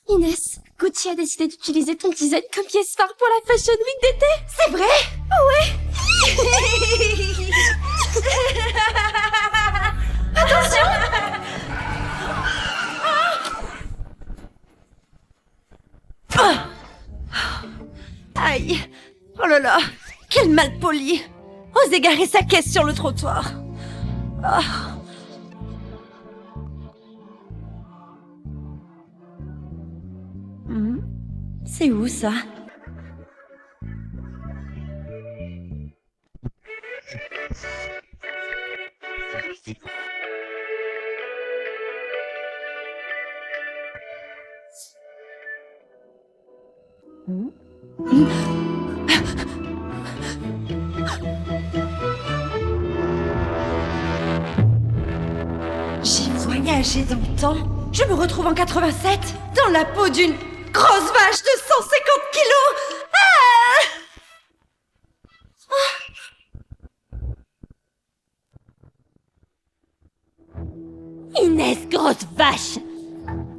Inès, Gucci a décidé d'utiliser ton design comme pièce phare pour la Fashion Week d'été. C'est vrai? Attention. Aïe. Oh là là. Quel malpoli. Ose égarer sa caisse sur le trottoir. Ah. C'est où ça? J'ai voyagé dans le temps. Je me retrouve en 87, dans la peau d'une grosse vache de 150 kilos. Inès, grosse vache!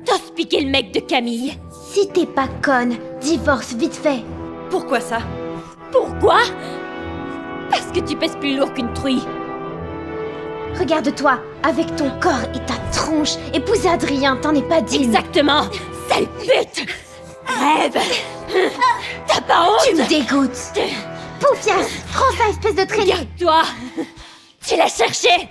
T'oses piquer le mec de Camille? Si t'es pas conne, divorce vite fait. Pourquoi ça? Pourquoi? Parce que tu pèses plus lourd qu'une truie. Regarde-toi, avec ton corps et ta tronche, épouser Adrien, t'en es pas digne. Exactement! Sale pute! Rêve! T'as pas honte? Tu me dégoûtes. Paupière, prends ça, espèce de traînée. Regarde-toi! Tu l'as cherché!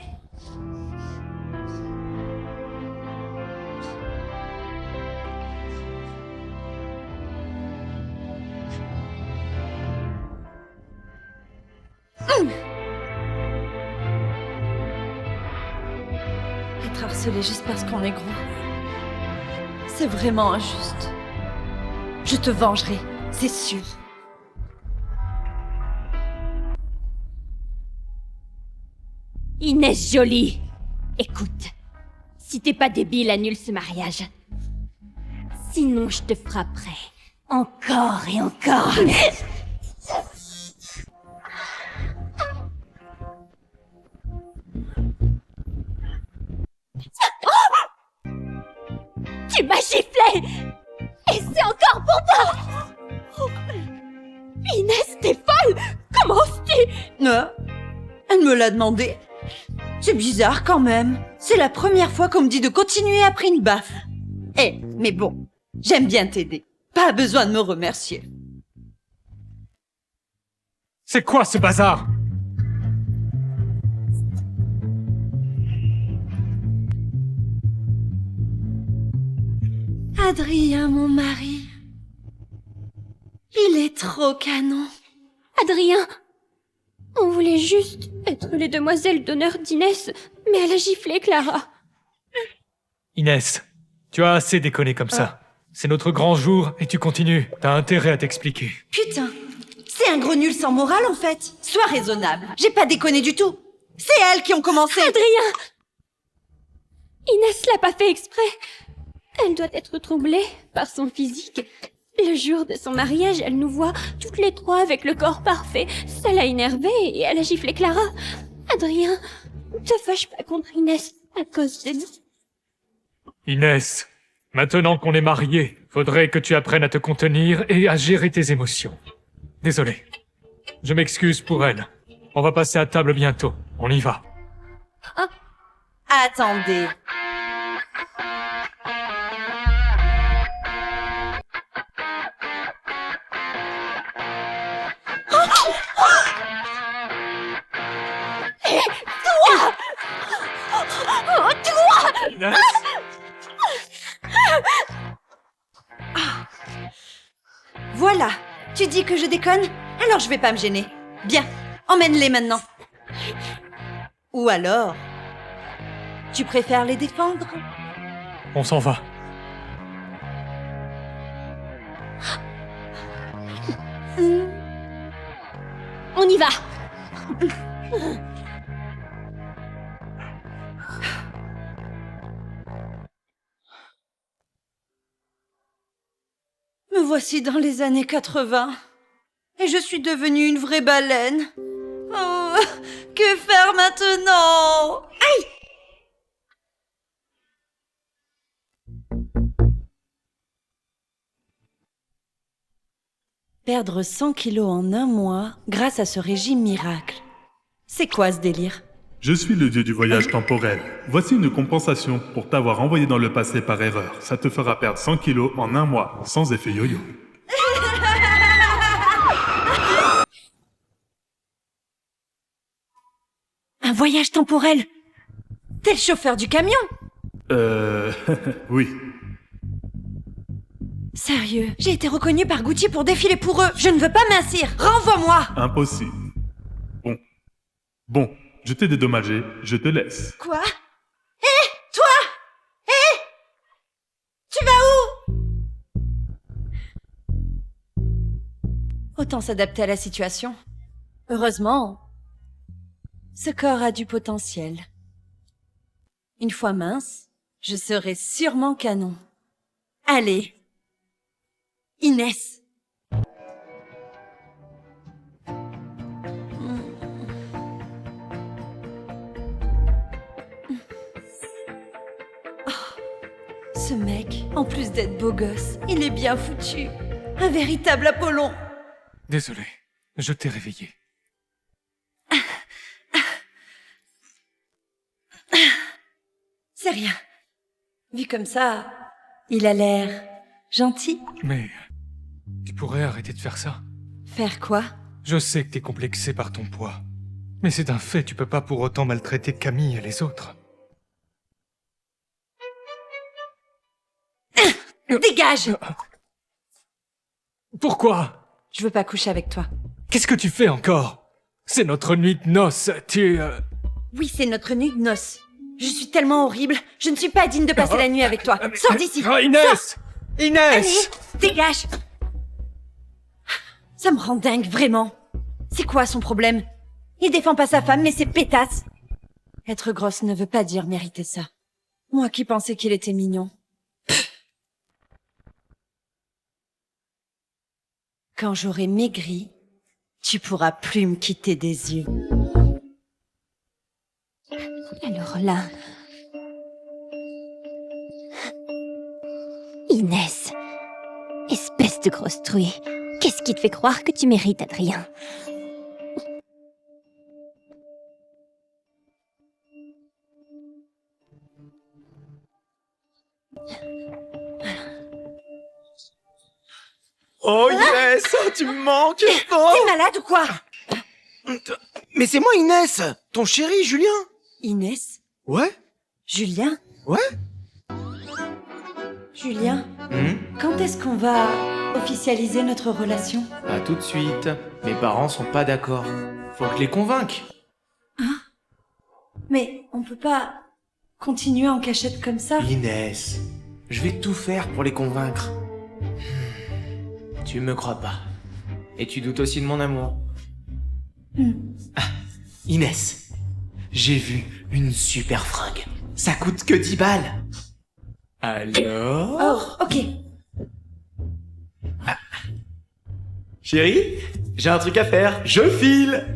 Être harcelé juste parce qu'on est gros. C'est vraiment injuste. Je te vengerai, c'est sûr. Inès Jolie! Écoute, si t'es pas débile, annule ce mariage. Sinon, je te frapperai. Encore et encore. Tu m'as giflé! Et c'est encore pour toi! Inès, t'es folle! Comment oses-tu? Elle me l'a demandé. C'est bizarre quand même. C'est la première fois qu'on me dit de continuer après une baffe. Mais bon, j'aime bien t'aider. Pas besoin de me remercier. C'est quoi ce bazar? Adrien, mon mari. Il est trop canon. Adrien, on voulait juste être les demoiselles d'honneur d'Inès, mais elle a giflé Clara. Inès, tu as assez déconné comme ça. C'est notre grand jour et tu continues. T'as intérêt à t'expliquer. Putain, c'est un gros nul sans morale en fait. Sois raisonnable. J'ai pas déconné du tout. C'est elles qui ont commencé. Adrien! Inès l'a pas fait exprès. Elle doit être troublée par son physique. Le jour de son mariage, elle nous voit toutes les trois avec le corps parfait. Ça l'a énervée et elle a giflé Clara. Adrien, te fâche pas contre Inès à cause de nous. Inès, maintenant qu'on est mariés, faudrait que tu apprennes à te contenir et à gérer tes émotions. Désolé. Je m'excuse pour elle. On va passer à table bientôt. On y va. Attendez. Inès, Voilà. Tu dis que je déconne? Alors je vais pas me gêner. Bien, emmène-les maintenant. Ou alors, tu préfères les défendre? on s'en va. On y va! Me voici dans les années 80. Et je suis devenue une vraie baleine. Oh, que faire maintenant? Aïe! Perdre 100 kilos en un mois grâce à ce régime miracle. C'est quoi ce délire? Je suis le dieu du voyage temporel. Voici une compensation pour t'avoir envoyé dans le passé par erreur. Ça te fera perdre 100 kilos en un mois, sans effet yo-yo. Un voyage temporel? T'es le chauffeur du camion? Oui. Sérieux, j'ai été reconnue par Gucci pour défiler pour eux. Je ne veux pas mincir. Renvoie-moi. Impossible. Bon, je t'ai dédommagé, je te laisse. Quoi? Hé, toi! Hé! Tu vas où? Autant s'adapter à la situation. Heureusement, ce corps a du potentiel. Une fois mince, je serai sûrement canon. Allez, Inès. Ce mec, en plus d'être beau gosse, il est bien foutu. Un véritable Apollon. Désolé, je t'ai réveillé. C'est rien. Vu comme ça, il a l'air gentil. Mais tu pourrais arrêter de faire ça. Faire quoi? Je sais que t'es complexé par ton poids. Mais c'est un fait, tu peux pas pour autant maltraiter Camille et les autres. Dégage! Pourquoi? Je veux pas coucher avec toi. Qu'est-ce que tu fais encore? C'est notre nuit de noces, Oui, c'est notre nuit de noces. Je suis tellement horrible, je ne suis pas digne de passer la nuit avec toi. Sors d'ici! Oh, Inès! Inès! Allez, dégage! Ça me rend dingue, vraiment. C'est quoi son problème? Il défend pas sa femme, mais c'est pétasse. Être grosse ne veut pas dire mériter ça. Moi qui pensais qu'il était mignon. Quand j'aurai maigri, tu pourras plus me quitter des yeux. Alors là... Inès, espèce de grosse trouille, qu'est-ce qui te fait croire que tu mérites Adrien? Oh Inès, tu me manques. T'es malade ou quoi? Mais c'est moi Inès, ton chéri Julien. Inès? Ouais? Julien? Ouais? Julien, quand est-ce qu'on va officialiser notre relation? Pas tout de suite. Mes parents sont pas d'accord. Faut que je les convainque. Mais on peut pas continuer en cachette comme ça? Inès, je vais tout faire pour les convaincre. Tu me crois pas. Et tu doutes aussi de mon amour. Ah, Inès, j'ai vu une super fringue. Ça coûte que 10 balles. Alors... Oh, ok. Chérie, j'ai un truc à faire. Je file.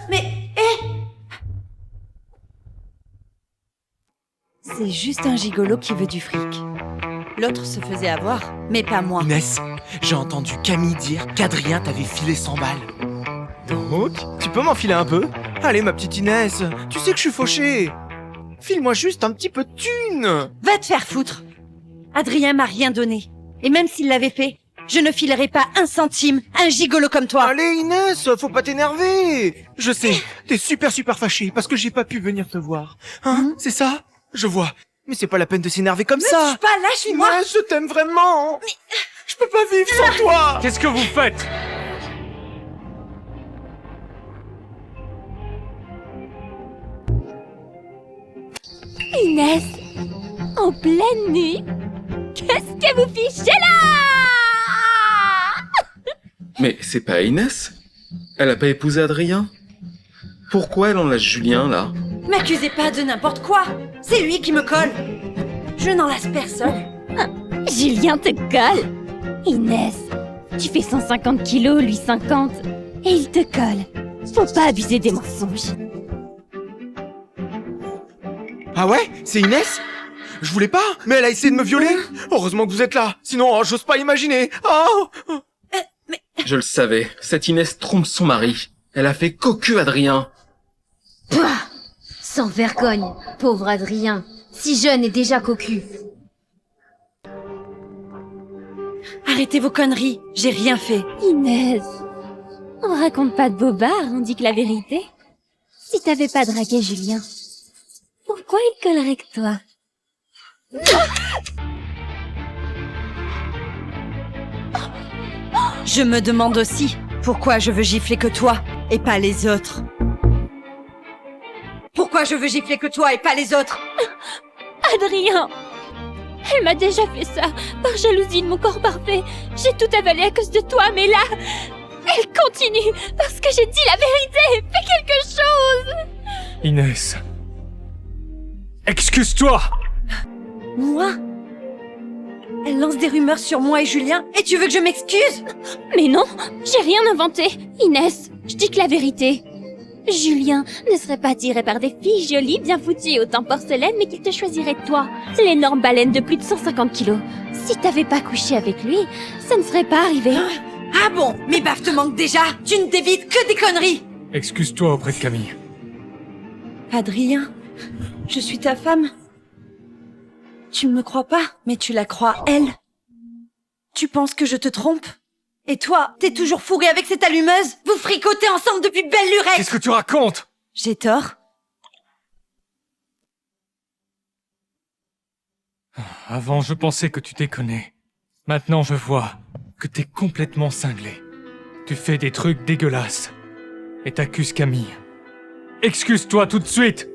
Mais, c'est juste un gigolo qui veut du fric. L'autre se faisait avoir, mais pas moi. Inès, j'ai entendu Camille dire qu'Adrien t'avait filé 100 balles. Donc, tu peux m'en filer un peu? Allez ma petite Inès, tu sais que je suis fauché. File-moi juste un petit peu de thune. Va te faire foutre. Adrien m'a rien donné. Et même s'il l'avait fait, je ne filerai pas un centime à un gigolo comme toi. Allez Inès, faut pas t'énerver. Je sais, t'es super fâchée parce que j'ai pas pu venir te voir. Hein, c'est ça? Je vois. Mais c'est pas la peine de s'énerver comme Ne ça. touche pas, lâche-moi. Inès, je t'aime vraiment. Je peux pas vivre sans toi. Qu'est-ce que vous faites? Inès, en pleine nuit, qu'est-ce que vous fichez là? Mais c'est pas Inès? Elle a pas épousé Adrien? Pourquoi elle enlace Julien, là? M'accusez pas de n'importe quoi. C'est lui qui me colle. Je n'enlace personne. Julien te colle? Inès, tu fais 150 kilos, lui 50, et il te colle. Faut pas abuser des mensonges. Ah ouais? C'est Inès? Je voulais pas, mais elle a essayé de me violer. Heureusement que vous êtes là. Sinon, j'ose pas imaginer. Oh! Mais Je le savais, cette Inès trompe son mari. Elle a fait cocu Adrien. Pouah, sans vergogne, pauvre Adrien. Si jeune et déjà cocu. Arrêtez vos conneries, j'ai rien fait. Inès, on raconte pas de bobards, on dit que la vérité. Si t'avais pas dragué Julien, pourquoi il collerait que toi? Je me demande aussi pourquoi je veux gifler que toi et pas les autres. Pourquoi je veux gifler que toi et pas les autres? Adrien! Elle m'a déjà fait ça, par jalousie de mon corps parfait. J'ai tout avalé à cause de toi, mais là, elle continue, parce que j'ai dit la vérité. Fais quelque chose! Inès. Excuse-toi! Moi? Elle lance des rumeurs sur moi et Julien, et tu veux que je m'excuse? Mais non, j'ai rien inventé. Inès, je dis que la vérité. Julien ne serait pas attiré par des filles jolies, bien foutues, autant porcelaine, mais qu'il te choisirait toi, l'énorme baleine de plus de 150 kilos. Si t'avais pas couché avec lui, ça ne serait pas arrivé. Ah bon? Mes baffes te manquent déjà? Tu ne t'évites que des conneries! Excuse-toi auprès de Camille. Adrien, je suis ta femme. Tu ne me crois pas, mais tu la crois, elle. Tu penses que je te trompe? Et toi, t'es toujours fourré avec cette allumeuse? Vous fricotez ensemble depuis belle lurette! Qu'est-ce que tu racontes? J'ai tort? Avant, je pensais que tu déconnais. Maintenant, je vois que t'es complètement cinglé. Tu fais des trucs dégueulasses. Et t'accuses Camille. Excuse-toi tout de suite!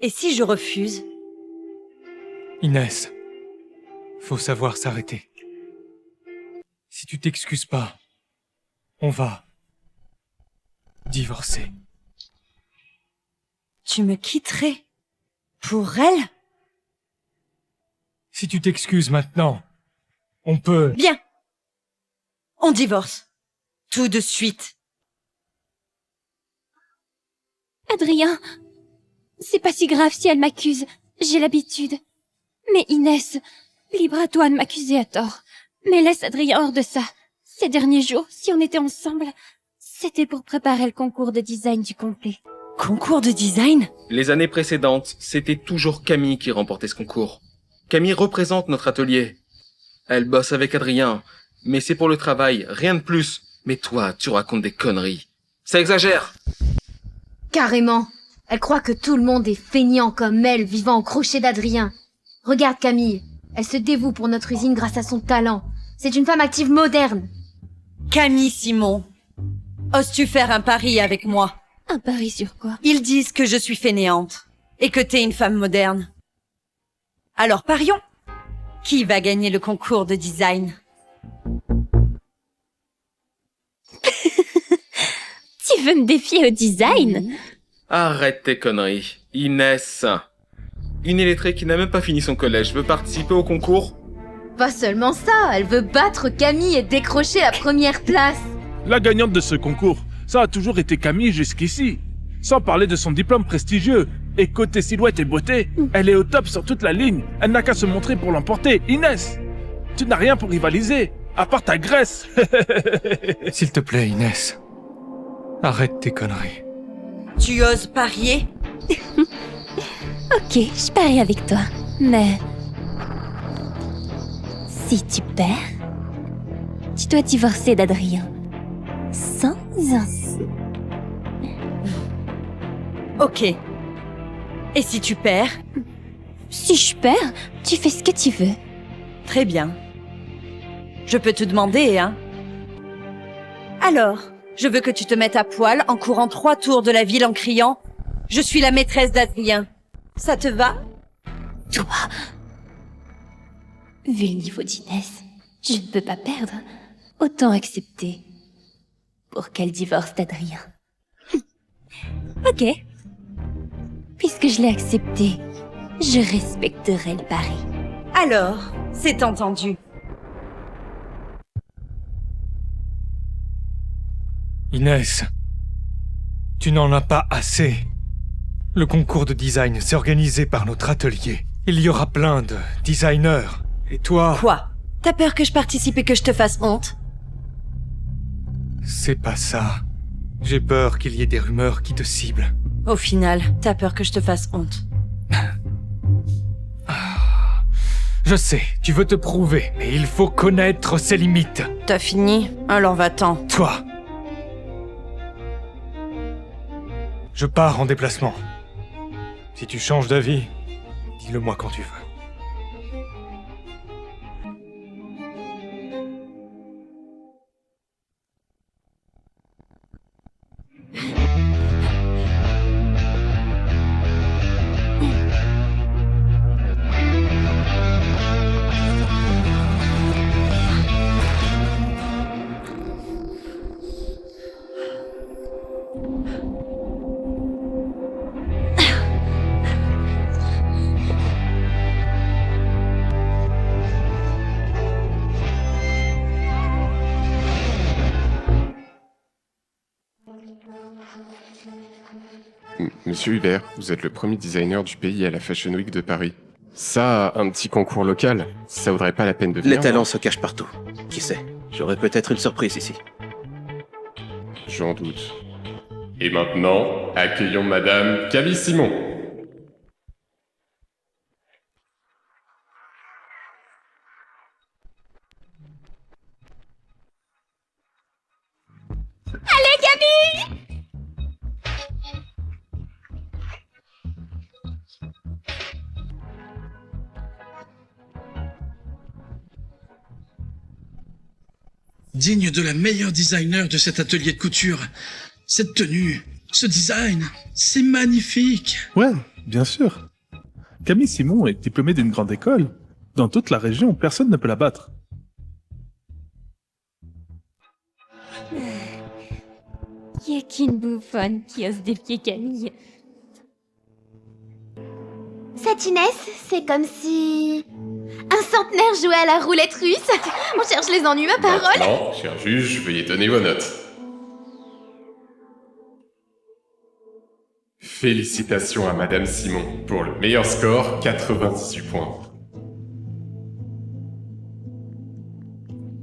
Et si je refuse? Inès, faut savoir s'arrêter. Si tu t'excuses pas, on va divorcer. Tu me quitterais? Pour elle? Si tu t'excuses maintenant, on peut... Bien. On divorce. Tout de suite. Adrien, c'est pas si grave si elle m'accuse. J'ai l'habitude. Mais Inès, libre à toi de m'accuser à tort. Mais laisse Adrien hors de ça. Ces derniers jours, si on était ensemble, c'était pour préparer le concours de design du complet. Concours de design? Les années précédentes, c'était toujours Camille qui remportait ce concours. Camille représente notre atelier. Elle bosse avec Adrien, mais c'est pour le travail, rien de plus. Mais toi, tu racontes des conneries. Ça exagère! Carrément. Elle croit que tout le monde est feignant comme elle, vivant au crochet d'Adrien. Regarde Camille. Elle se dévoue pour notre usine grâce à son talent. C'est une femme active moderne. Camille Simon, oses-tu faire un pari avec moi? Un pari sur quoi? Ils disent que je suis fainéante et que t'es une femme moderne. Alors parions. Qui va gagner le concours de design? Tu veux me défier au design? Arrête tes conneries. Inès. Une illettrée qui n'a même pas fini son collège veut participer au concours? Pas seulement ça, elle veut battre Camille et décrocher la première place. La gagnante de ce concours, ça a toujours été Camille jusqu'ici. Sans parler de son diplôme prestigieux. Et côté silhouette et beauté, elle est au top sur toute la ligne. Elle n'a qu'à se montrer pour l'emporter. Inès, tu n'as rien pour rivaliser, à part ta graisse. S'il te plaît, Inès. Arrête tes conneries. Tu oses parier? Ok, je parie avec toi. Mais... si tu perds, tu dois divorcer d'Adrien. Sans un sou. Ok. Et si tu perds? Si je perds, tu fais ce que tu veux. Très bien. Je peux te demander, hein? Alors, je veux que tu te mettes à poil en courant 3 tours de la ville en criant « Je suis la maîtresse d'Adrien ». Ça te va? Toi, vu le niveau d'Inès, je ne peux pas perdre. Autant accepter pour qu'elle divorce d'Adrien. Ok. Puisque je l'ai accepté, je respecterai le pari. Alors, c'est entendu. Inès, tu n'en as pas assez. Le concours de design s'est organisé par notre atelier. Il y aura plein de designers. Et toi... Quoi? T'as peur que je participe et que je te fasse honte? C'est pas ça. J'ai peur qu'il y ait des rumeurs qui te ciblent. Au final, t'as peur que je te fasse honte. Je sais, tu veux te prouver, mais il faut connaître ses limites. T'as fini? Alors va-t'en. Toi. Je pars en déplacement. Si tu changes d'avis, dis-le-moi quand tu veux. Monsieur Hubert, vous êtes le premier designer du pays à la Fashion Week de Paris. Ça, un petit concours local, ça vaudrait pas la peine de venir. Les talents se cachent partout. Qui sait, j'aurai peut-être une surprise ici. J'en doute. Et maintenant, accueillons Madame Camille Simon. Allez, Camille! Digne de la meilleure designer de cet atelier de couture. Cette tenue, ce design, c'est magnifique. Ouais, bien sûr. Camille Simon est diplômée d'une grande école. Dans toute la région, personne ne peut la battre. Y a qu'une bouffonne qui ose défier Camille. Cette Inès, c'est comme si... un centenaire jouait à la roulette russe. On cherche les ennuis, ma parole. Maintenant, cher juge, veuillez donner vos notes. Félicitations à Madame Simon pour le meilleur score, 98 points.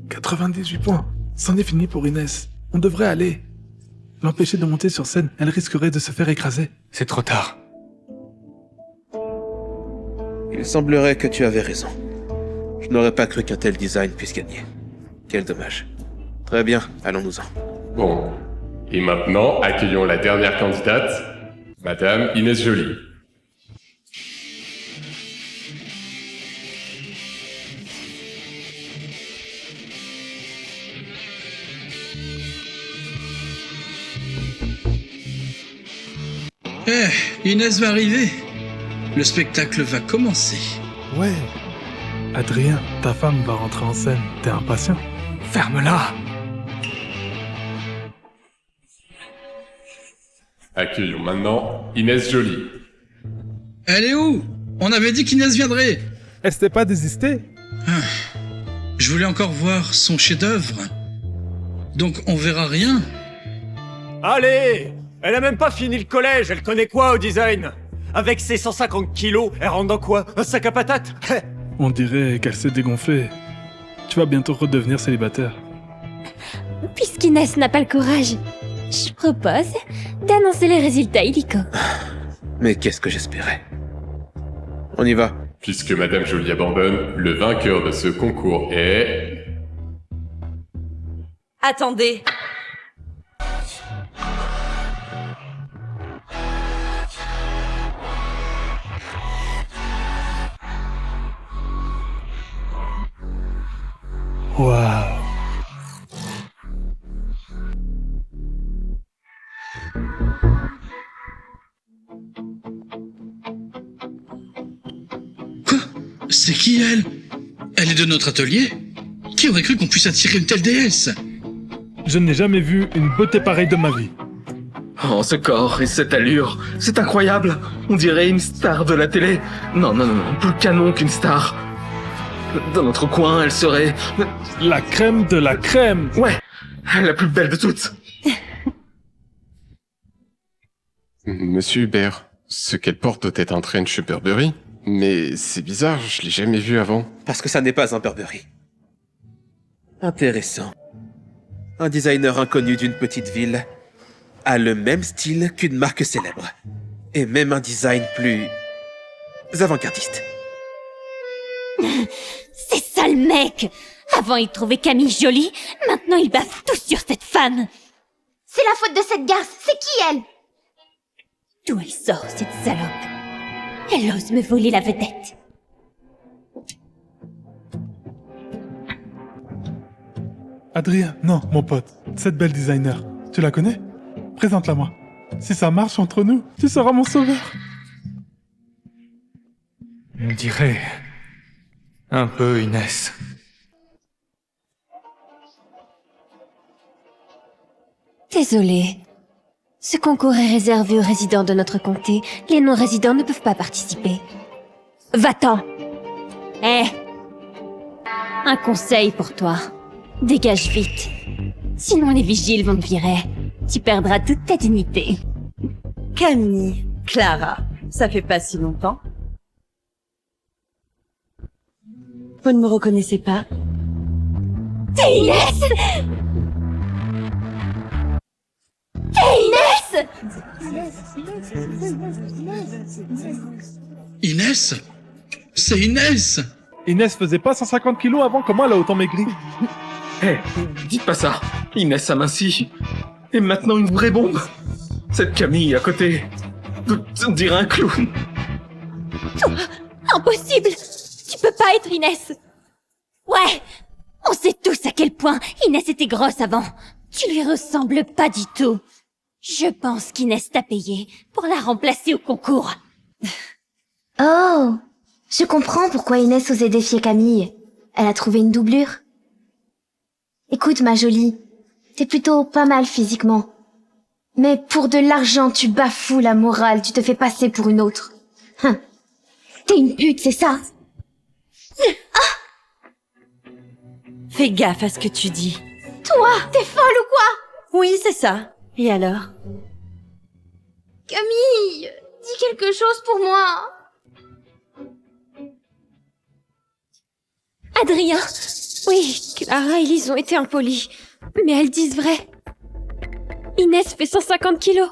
98 points. C'en est fini pour Inès. On devrait aller. L'empêcher de monter sur scène, elle risquerait de se faire écraser. C'est trop tard. Il semblerait que tu avais raison. Je n'aurais pas cru qu'un tel design puisse gagner. Quel dommage. Très bien, allons-nous-en. Bon. Et maintenant, accueillons la dernière candidate, Madame Inès Joly. Inès va arriver. Le spectacle va commencer. Ouais. Adrien, ta femme va rentrer en scène. T'es impatient? Ferme-la! Accueillons maintenant Inès Joly. Elle est où? On avait dit qu'Inès viendrait. Elle s'était pas désistée? Je voulais encore voir son chef-d'œuvre. Donc on verra rien. Allez! Elle a même pas fini le collège, elle connaît quoi au design? Avec ses 150 kilos, elle rentre dans quoi? Un sac à patates? On dirait qu'elle s'est dégonflée. Tu vas bientôt redevenir célibataire. Puisqu'Inès n'a pas le courage, je propose d'annoncer les résultats illico. Mais qu'est-ce que j'espérais? On y va. Puisque Madame Joly abandonne, le vainqueur de ce concours est... Attendez. Waouh. Quoi? C'est qui elle? Elle est de notre atelier? Qui aurait cru qu'on puisse attirer une telle déesse? Je n'ai jamais vu une beauté pareille de ma vie. Oh, ce corps et cette allure, c'est incroyable. On dirait une star de la télé. Non, plus canon qu'une star. Dans notre coin, elle serait... La crème de la crème. Ouais, la plus belle de toutes. Monsieur Hubert, ce qu'elle porte doit être un trench Burberry. Mais c'est bizarre, je l'ai jamais vu avant. Parce que ça n'est pas un Burberry. Intéressant. un designer inconnu d'une petite ville, a le même style qu'une marque célèbre. Et même un design plus avant-gardiste. C'est ça le mec! Avant il trouvait Camille jolie, maintenant il baffe tout sur cette femme! C'est la faute de cette garce. C'est qui elle? D'où elle sort, cette salope? Elle ose me voler la vedette. Adrien, non, mon pote. Cette belle designer. Tu la connais? Présente-la moi. Si ça marche entre nous, tu seras mon sauveur. On dirait... un peu Inès. Désolée. Ce concours est réservé aux résidents de notre comté. Les non-résidents ne peuvent pas participer. Va-t'en! Un conseil pour toi. Dégage vite. Sinon les vigiles vont te virer. Tu perdras toute ta dignité. Camille, Clara, ça fait pas si longtemps. Vous ne me reconnaissez pas? T'es Inès! T'es Inès! Inès? C'est Inès! Inès faisait pas 150 kilos avant, comment elle a autant maigri? Dites pas ça. Inès aminci. Et maintenant une vraie bombe. Cette Camille à côté. On dirait un clown. Impossible! Tu peux pas être Inès! Ouais! On sait tous à quel point Inès était grosse avant. Tu lui ressembles pas du tout. Je pense qu'Inès t'a payé pour la remplacer au concours. Oh, je comprends pourquoi Inès osait défier Camille. Elle a trouvé une doublure. Écoute, ma jolie, t'es plutôt pas mal physiquement. Mais pour de l'argent, tu bafoues la morale, tu te fais passer pour une autre. T'es une pute, c'est ça? Fais gaffe à ce que tu dis. Toi, t'es folle ou quoi? Oui, c'est ça. Et alors? Camille, dis quelque chose pour moi. Adrien! Oui, Clara et Lise ont été impolis. Mais elles disent vrai. Inès fait 150 kilos.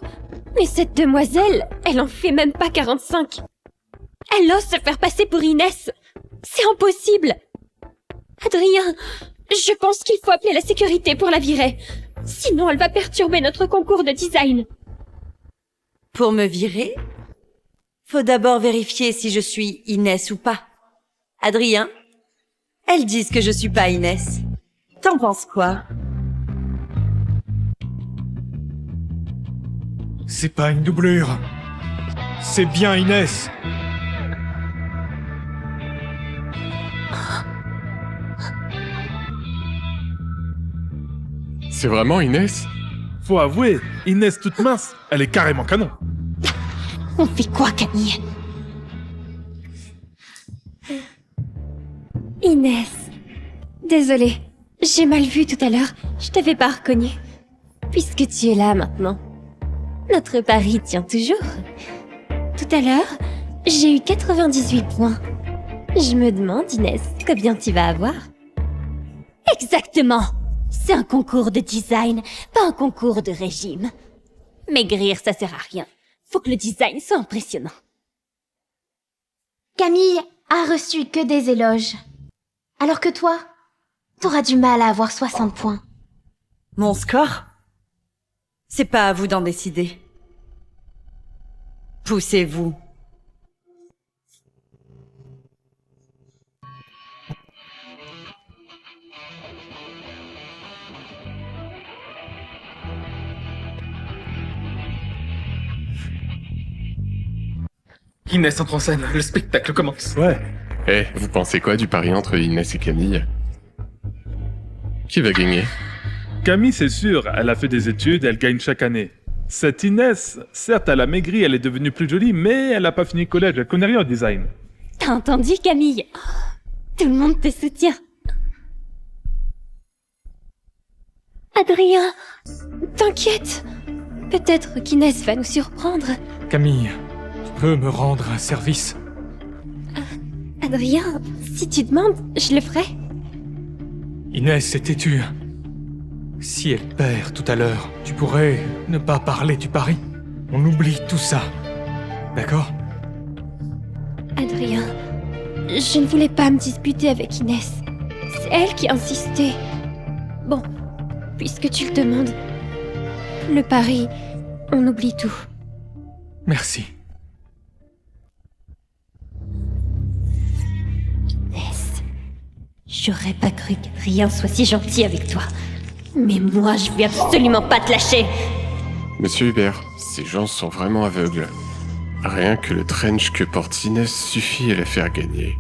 Mais cette demoiselle, elle en fait même pas 45. Elle ose se faire passer pour Inès. C'est impossible. Adrien, je pense qu'il faut appeler la sécurité pour la virer. Sinon, elle va perturber notre concours de design. Pour me virer, faut d'abord vérifier si je suis Inès ou pas. Adrien, elles disent que je suis pas Inès. T'en penses quoi? C'est pas une doublure. C'est bien Inès. C'est vraiment Inès? Faut avouer, Inès toute mince, elle est carrément canon. On fait quoi, Camille? Inès. Désolée, j'ai mal vu tout à l'heure. Je t'avais pas reconnu. Puisque tu es là maintenant. Notre pari tient toujours. Tout à l'heure, j'ai eu 98 points. Je me demande, Inès, combien tu vas avoir? Exactement! C'est un concours de design, pas un concours de régime. Maigrir, ça sert à rien. Faut que le design soit impressionnant. Camille a reçu que des éloges. Alors que toi, t'auras du mal à avoir 60 points. Mon score? C'est pas à vous d'en décider. Poussez-vous. Inès entre en scène, le spectacle commence. Ouais. Vous pensez quoi du pari entre Inès et Camille? Qui va gagner? Camille, c'est sûr, elle a fait des études, elle gagne chaque année. Cette Inès, certes, elle a maigri, elle est devenue plus jolie, mais elle a pas fini le collège, elle connaît rien au design. T'as entendu, Camille? Tout le monde te soutient. Adrien, t'inquiète. Peut-être qu'Inès va nous surprendre. Camille, tu peux me rendre un service? Adrien, si tu demandes, je le ferai. Inès est têtue. Si elle perd tout à l'heure, tu pourrais ne pas parler du pari. On oublie tout ça. D'accord? Adrien, je ne voulais pas me disputer avec Inès. C'est elle qui insistait. Bon, puisque tu le demandes, le pari, on oublie tout. Merci. Inès, j'aurais pas cru qu'Adrien soit si gentil avec toi. Mais moi, je vais absolument pas te lâcher. Monsieur Hubert, ces gens sont vraiment aveugles. Rien que le trench que porte Inès suffit à la faire gagner.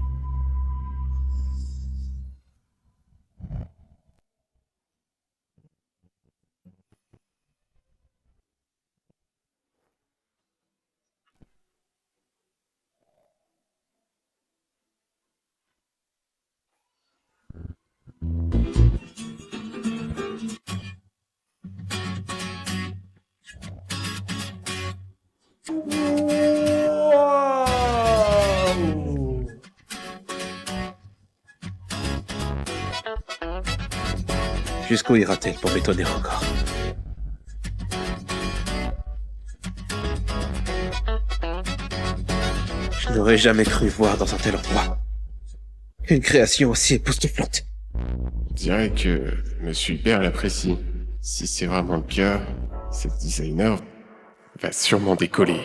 Jusqu'où ira-t-elle pour m'étonner encore? Je n'aurais jamais cru voir dans un tel endroit une création aussi époustouflante. Je dirais que Monsieur Hubert l'apprécie. Si c'est vraiment le cas, cette designer va sûrement décoller.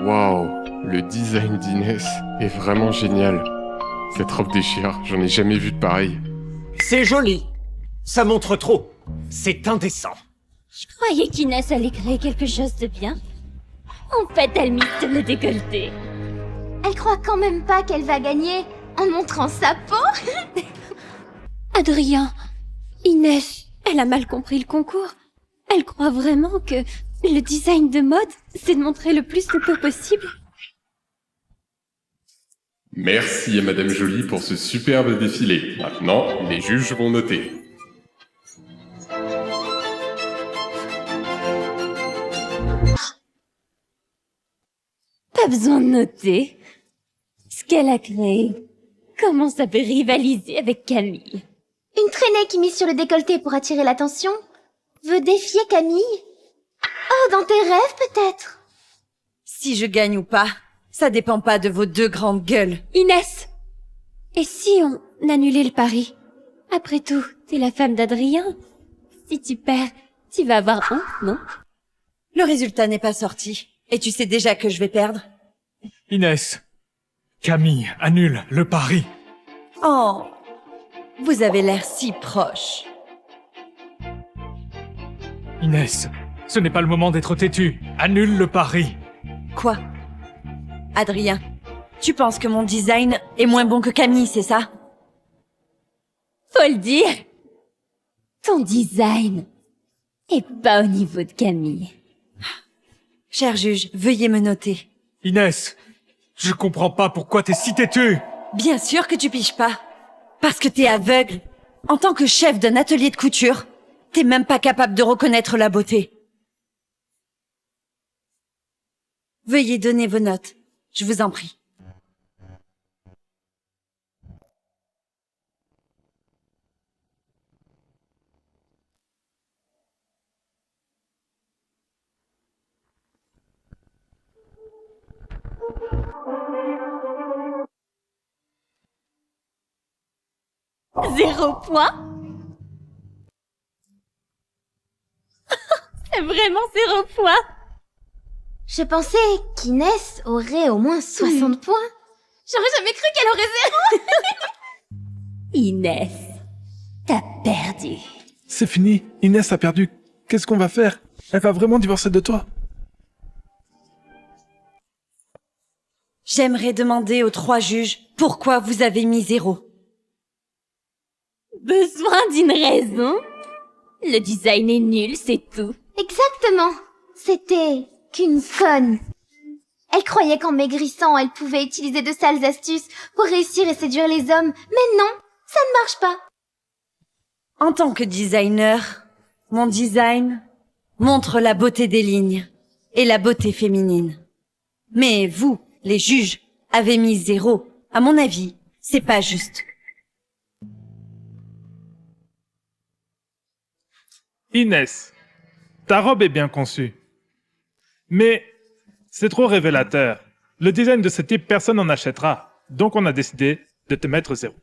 Waouh, le design d'Inès est vraiment génial. Cette robe déchire, j'en ai jamais vu de pareil. C'est joli. Ça montre trop. C'est indécent. Je croyais qu'Inès allait créer quelque chose de bien. En fait, elle mise le décolleté. Elle croit quand même pas qu'elle va gagner en montrant sa peau. Adrien, Inès, elle a mal compris le concours. Elle croit vraiment que le design de mode, c'est de montrer le plus de peau possible. Merci à Madame Jolie pour ce superbe défilé. Maintenant, les juges vont noter. Pas besoin de noter. Ce qu'elle a créé, comment ça peut rivaliser avec Camille? Une traînée qui mise sur le décolleté pour attirer l'attention veut défier Camille? Oh, dans tes rêves peut-être? Si je gagne ou pas, ça dépend pas de vos deux grandes gueules. Inès! Et si on annulait le pari? Après tout, t'es la femme d'Adrien. Si tu perds, tu vas avoir honte, non? Le résultat n'est pas sorti. Et tu sais déjà que je vais perdre. Inès, Camille annule le pari. Oh, vous avez l'air si proche. Inès, ce n'est pas le moment d'être têtu. Annule le pari. Quoi? Adrien, tu penses que mon design est moins bon que Camille, c'est ça? Faut le dire. Ton design est pas au niveau de Camille. Cher juge, veuillez me noter. Inès, je comprends pas pourquoi t'es si têtu. Bien sûr que tu piges pas. Parce que t'es aveugle. En tant que chef d'un atelier de couture, t'es même pas capable de reconnaître la beauté. Veuillez donner vos notes. Je vous en prie. Zéro point? C'est vraiment 0 point. Je pensais qu'Inès aurait au moins 60 points. J'aurais jamais cru qu'elle aurait 0. Inès, t'as perdu. C'est fini, Inès a perdu. Qu'est-ce qu'on va faire? Elle va vraiment divorcer de toi. J'aimerais demander aux 3 juges pourquoi vous avez mis 0. Besoin d'une raison? Le design est nul, c'est tout. Exactement. C'était qu'une conne. Elle croyait qu'en maigrissant, elle pouvait utiliser de sales astuces pour réussir et séduire les hommes. Mais non, ça ne marche pas. En tant que designer, mon design montre la beauté des lignes et la beauté féminine. Mais vous, les juges, avez mis 0. À mon avis, c'est pas juste. Inès, ta robe est bien conçue. Mais c'est trop révélateur. Le design de ce type, personne n'en achètera. Donc on a décidé de te mettre 0.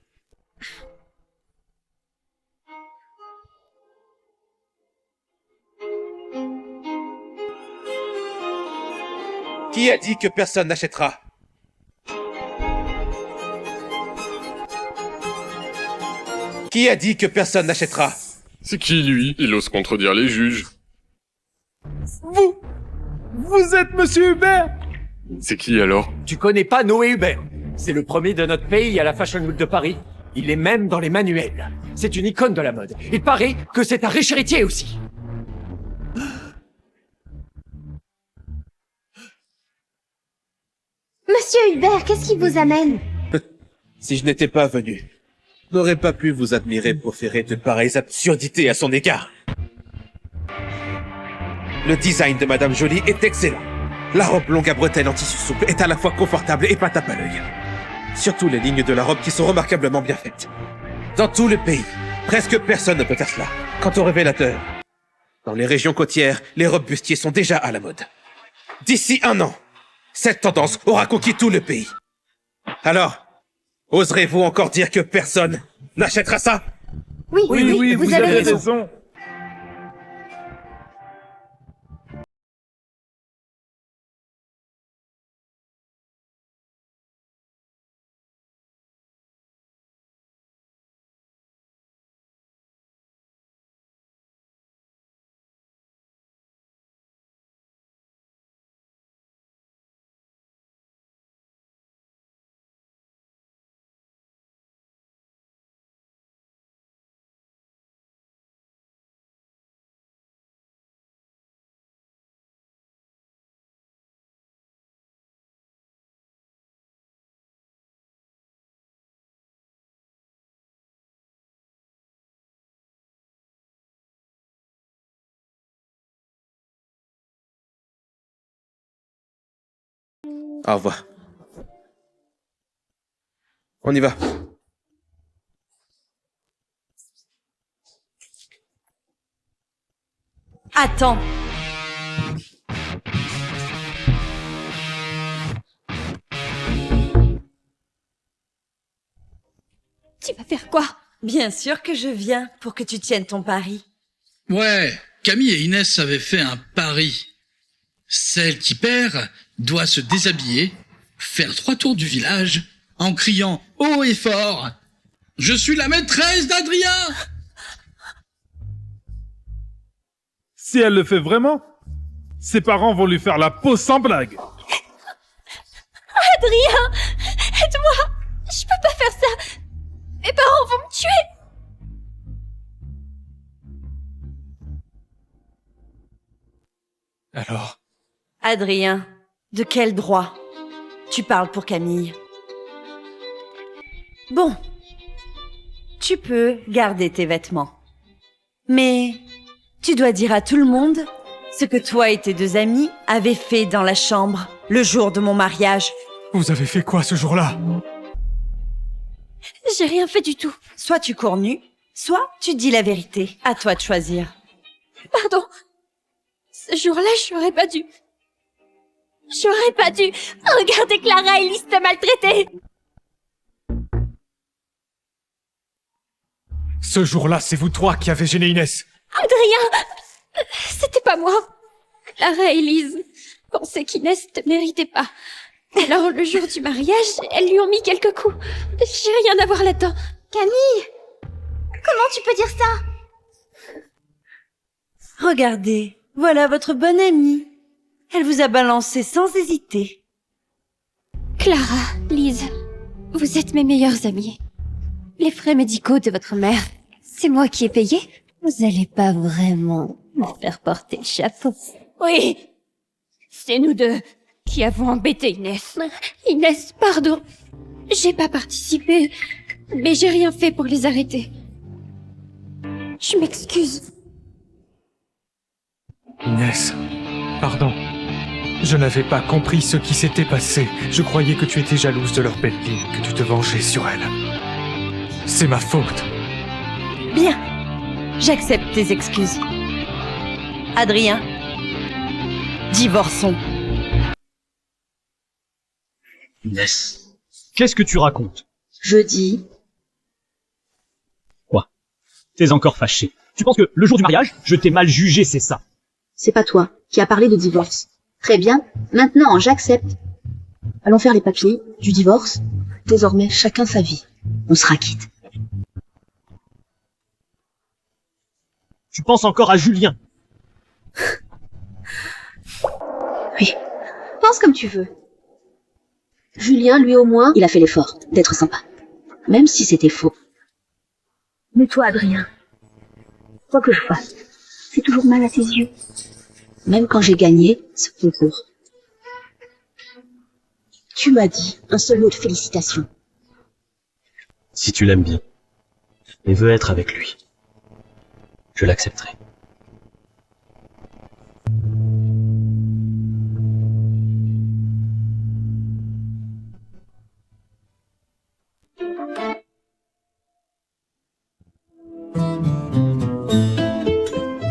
Qui a dit que personne n'achètera? Qui a dit que personne n'achètera? C'est qui, lui? Il ose contredire les juges. Vous êtes Monsieur Hubert? C'est qui, alors? Tu connais pas Noé Hubert? C'est le premier de notre pays à la Fashion Week de Paris. Il est même dans les manuels. C'est une icône de la mode. Il paraît que c'est un riche héritier aussi. Monsieur Hubert, qu'est-ce qui vous amène? Si je n'étais pas venu, je n'aurais pas pu vous admirer proférer de pareilles absurdités à son égard. Le design de Madame Jolie est excellent. La robe longue à bretelles en tissu souple est à la fois confortable et pas tape à l'œil. Surtout les lignes de la robe qui sont remarquablement bien faites. Dans tout le pays, presque personne ne peut faire cela. Quant au révélateur, dans les régions côtières, les robes bustiers sont déjà à la mode. D'ici 1 an, cette tendance aura conquis tout le pays. Alors, oserez-vous encore dire que personne n'achètera ça? Oui, vous avez raison. Au revoir. On y va. Attends. Tu vas faire quoi? Bien sûr que je viens pour que tu tiennes ton pari. Ouais, Camille et Inès avaient fait un pari. Celle qui perd doit se déshabiller, faire 3 tours du village, en criant haut et fort « Je suis la maîtresse d'Adrien !» Si elle le fait vraiment, ses parents vont lui faire la peau sans blague. Adrien! Aide-moi! Je peux pas faire ça! Mes parents vont me tuer! Alors? Adrien, de quel droit tu parles pour Camille? Bon, tu peux garder tes vêtements. Mais tu dois dire à tout le monde ce que toi et tes 2 amis avez fait dans la chambre le jour de mon mariage. Vous avez fait quoi ce jour-là? J'ai rien fait du tout. Soit tu cours nu, soit tu dis la vérité. À toi de choisir. Pardon. Ce jour-là, j'aurais pas dû. J'aurais pas dû. Regardez Clara et Lys te maltraiter. Ce jour-là, c'est vous 3 qui avez gêné Inès. Adrien! C'était pas moi. Clara et Lys pensaient qu'Inès te méritait pas. Alors, le jour du mariage, elles lui ont mis quelques coups. J'ai rien à voir là-dedans. Camille! Comment tu peux dire ça? Regardez, voilà votre bonne amie. Elle vous a balancé sans hésiter. Clara, Lys, vous êtes mes meilleures amies. Les frais médicaux de votre mère, c'est moi qui ai payé. Vous allez pas vraiment me faire porter le chapeau. Oui, c'est nous 2 qui avons embêté Inès. Inès, pardon. J'ai pas participé, mais j'ai rien fait pour les arrêter. Je m'excuse. Inès, pardon. Je n'avais pas compris ce qui s'était passé. Je croyais que tu étais jalouse de leur belle vie, que tu te vengeais sur elle. C'est ma faute. Bien. J'accepte tes excuses. Adrien, divorçons. Inès, qu'est-ce que tu racontes? Je dis... Quoi? T'es encore fâché? Tu penses que le jour du mariage, je t'ai mal jugé, c'est ça? C'est pas toi qui as parlé de divorce. Très bien, maintenant j'accepte. Allons faire les papiers du divorce. Désormais, chacun sa vie. On sera quitte. Tu penses encore à Julien? Oui, pense comme tu veux. Julien, lui au moins, il a fait l'effort d'être sympa. Même si c'était faux. Mais toi, Adrien, quoi que je fasse, c'est toujours mal à tes yeux. Même quand j'ai gagné ce concours. Tu m'as dit un seul mot de félicitations. Si tu l'aimes bien, et veux être avec lui, je l'accepterai.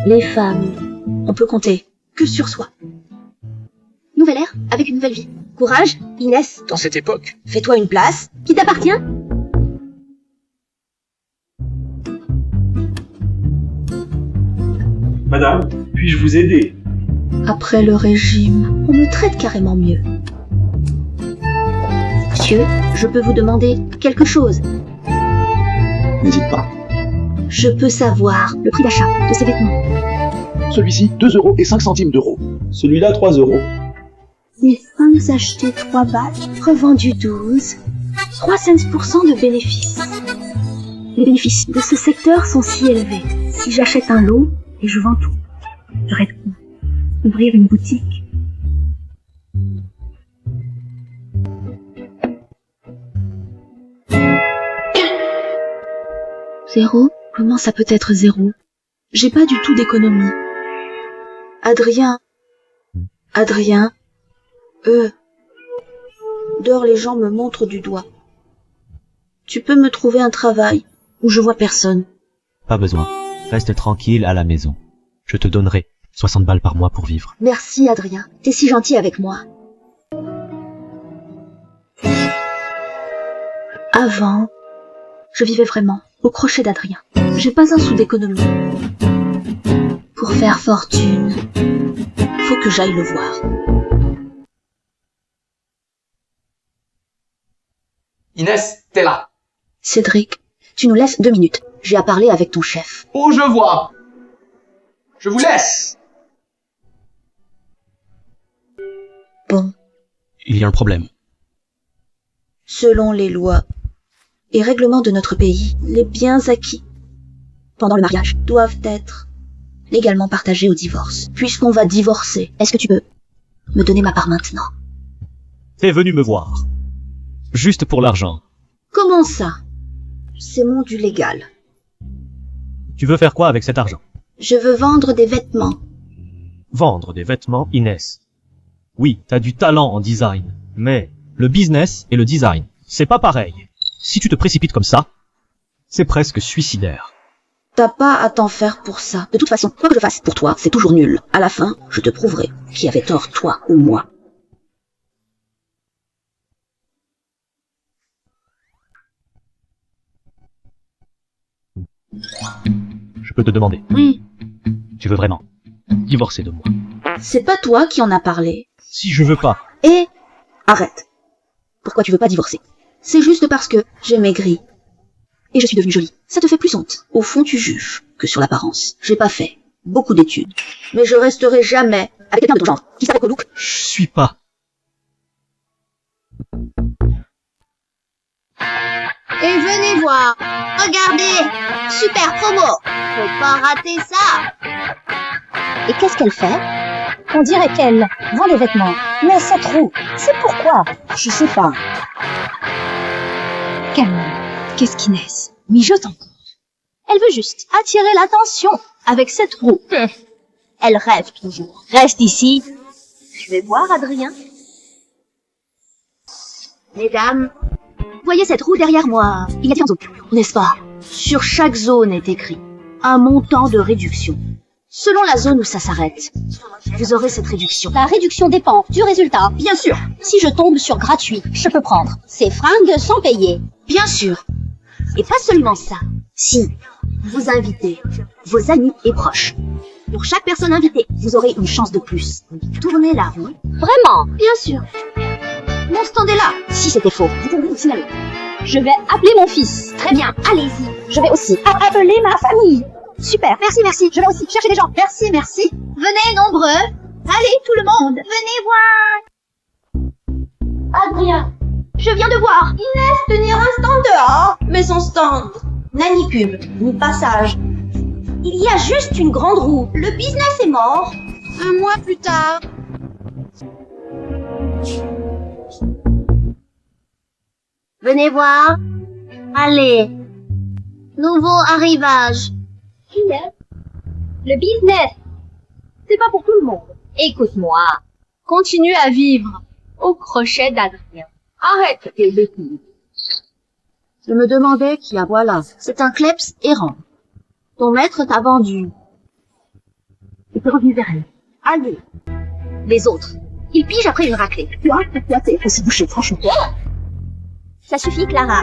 Les femmes, on peut compter que sur soi. Nouvelle ère avec une nouvelle vie. Courage, Inès. Dans cette époque, Fais-toi une place qui t'appartient. Madame, puis-je vous aider? Après le régime, on me traite carrément mieux. Monsieur, je peux vous demander quelque chose? N'hésite pas. Je peux savoir le prix d'achat de ces vêtements. Celui-ci, 2,05 €. Celui-là, 3 €. Des femmes achetées 3 balles, revendues 12. 3,5% de bénéfices. Les bénéfices de ce secteur sont si élevés. Si j'achète un lot et je vends tout, j'aurais de quoi ouvrir une boutique. Zéro? Comment ça peut être zéro? J'ai pas du tout d'économie. Adrien. Dehors les gens me montrent du doigt. Tu peux me trouver un travail où je vois personne. Pas besoin. Reste tranquille à la maison. Je te donnerai 60 balles par mois pour vivre. Merci Adrien, t'es si gentil avec moi. Avant, je vivais vraiment au crochet d'Adrien. J'ai pas un sou d'économie. Pour faire fortune, faut que j'aille le voir. Inès, t'es là. Cédric, tu nous laisses 2 minutes. J'ai à parler avec ton chef. Oh, je vois. Je vous laisse. Bon, Il y a un problème. selon les lois et règlements de notre pays, les biens acquis pendant le mariage doivent être légalement partagés au divorce. Puisqu'on va divorcer, est-ce que tu peux me donner ma part maintenant? T'es venu me voir. Juste pour l'argent. Comment ça? C'est mon dû légal. Tu veux faire quoi avec cet argent? Je veux vendre des vêtements. Vendre des vêtements, Inès. Oui, t'as du talent en design. Mais le business et le design, c'est pas pareil. Si tu te précipites comme ça, c'est presque suicidaire. T'as pas à t'en faire pour ça. De toute façon, quoi que je fasse pour toi, c'est toujours nul. À la fin, je te prouverai qui avait tort, toi ou moi. Je peux te demander. Oui. Tu veux vraiment divorcer de moi? C'est pas toi qui en as parlé. Si je veux pas. Et arrête. Pourquoi tu veux pas divorcer? C'est juste parce que j'ai maigri. Et je suis devenue jolie. Ça te fait plus honte. Au fond, tu juges que sur l'apparence. J'ai pas fait beaucoup d'études. Mais je resterai jamais avec quelqu'un de ton genre, qui s'appelle au look. Je suis pas. Et venez voir. Regardez. Super promo. Faut pas rater ça. Et qu'est-ce qu'elle fait? On dirait qu'elle vend des vêtements. Mais c'est trop. C'est pourquoi? Je sais pas. Calme. Qu'est-ce qu'Inès mijote encore? Elle veut juste attirer l'attention avec cette roue. Elle rêve toujours. Reste ici. Je vais voir Adrien. Mesdames, voyez cette roue derrière moi. Il y a différentes zones, n'est-ce pas? Sur chaque zone est écrit un montant de réduction. Selon la zone où ça s'arrête, vous aurez cette réduction. La réduction dépend du résultat. Bien sûr. Si je tombe sur gratuit, je peux prendre ces fringues sans payer. Bien sûr. Et pas seulement ça. Si vous invitez vos amis et proches, pour chaque personne invitée, vous aurez une chance de plus. Tournez la roue. Vraiment? Bien sûr. Mon stand est là. Si c'était faux, vous pouvez le signaler. Je vais appeler mon fils. Très bien, allez-y. Je vais aussi appeler ma famille. Super, merci, merci. Je vais aussi chercher des gens. Merci, merci. Venez nombreux. Allez, tout le monde. Venez voir. Adrien, je viens de voir Inès tenir un stand dehors. Mais son stand n'a ni pub, ni passage. Il y a juste une grande roue. Le business est mort. Un mois plus tard. Venez voir. Allez. Nouveau arrivage. Le business, c'est pas pour tout le monde. Écoute-moi. Continue à vivre au crochet d'Adrien. Arrête tes bêtises. Je me demandais qui a voilà. C'est un kleps errant. Ton maître t'a vendu. Et t'es revenu vers elle. Allez. Les autres, ils pigent après une raclée. Faut se boucher, franchement. Ça suffit, Clara.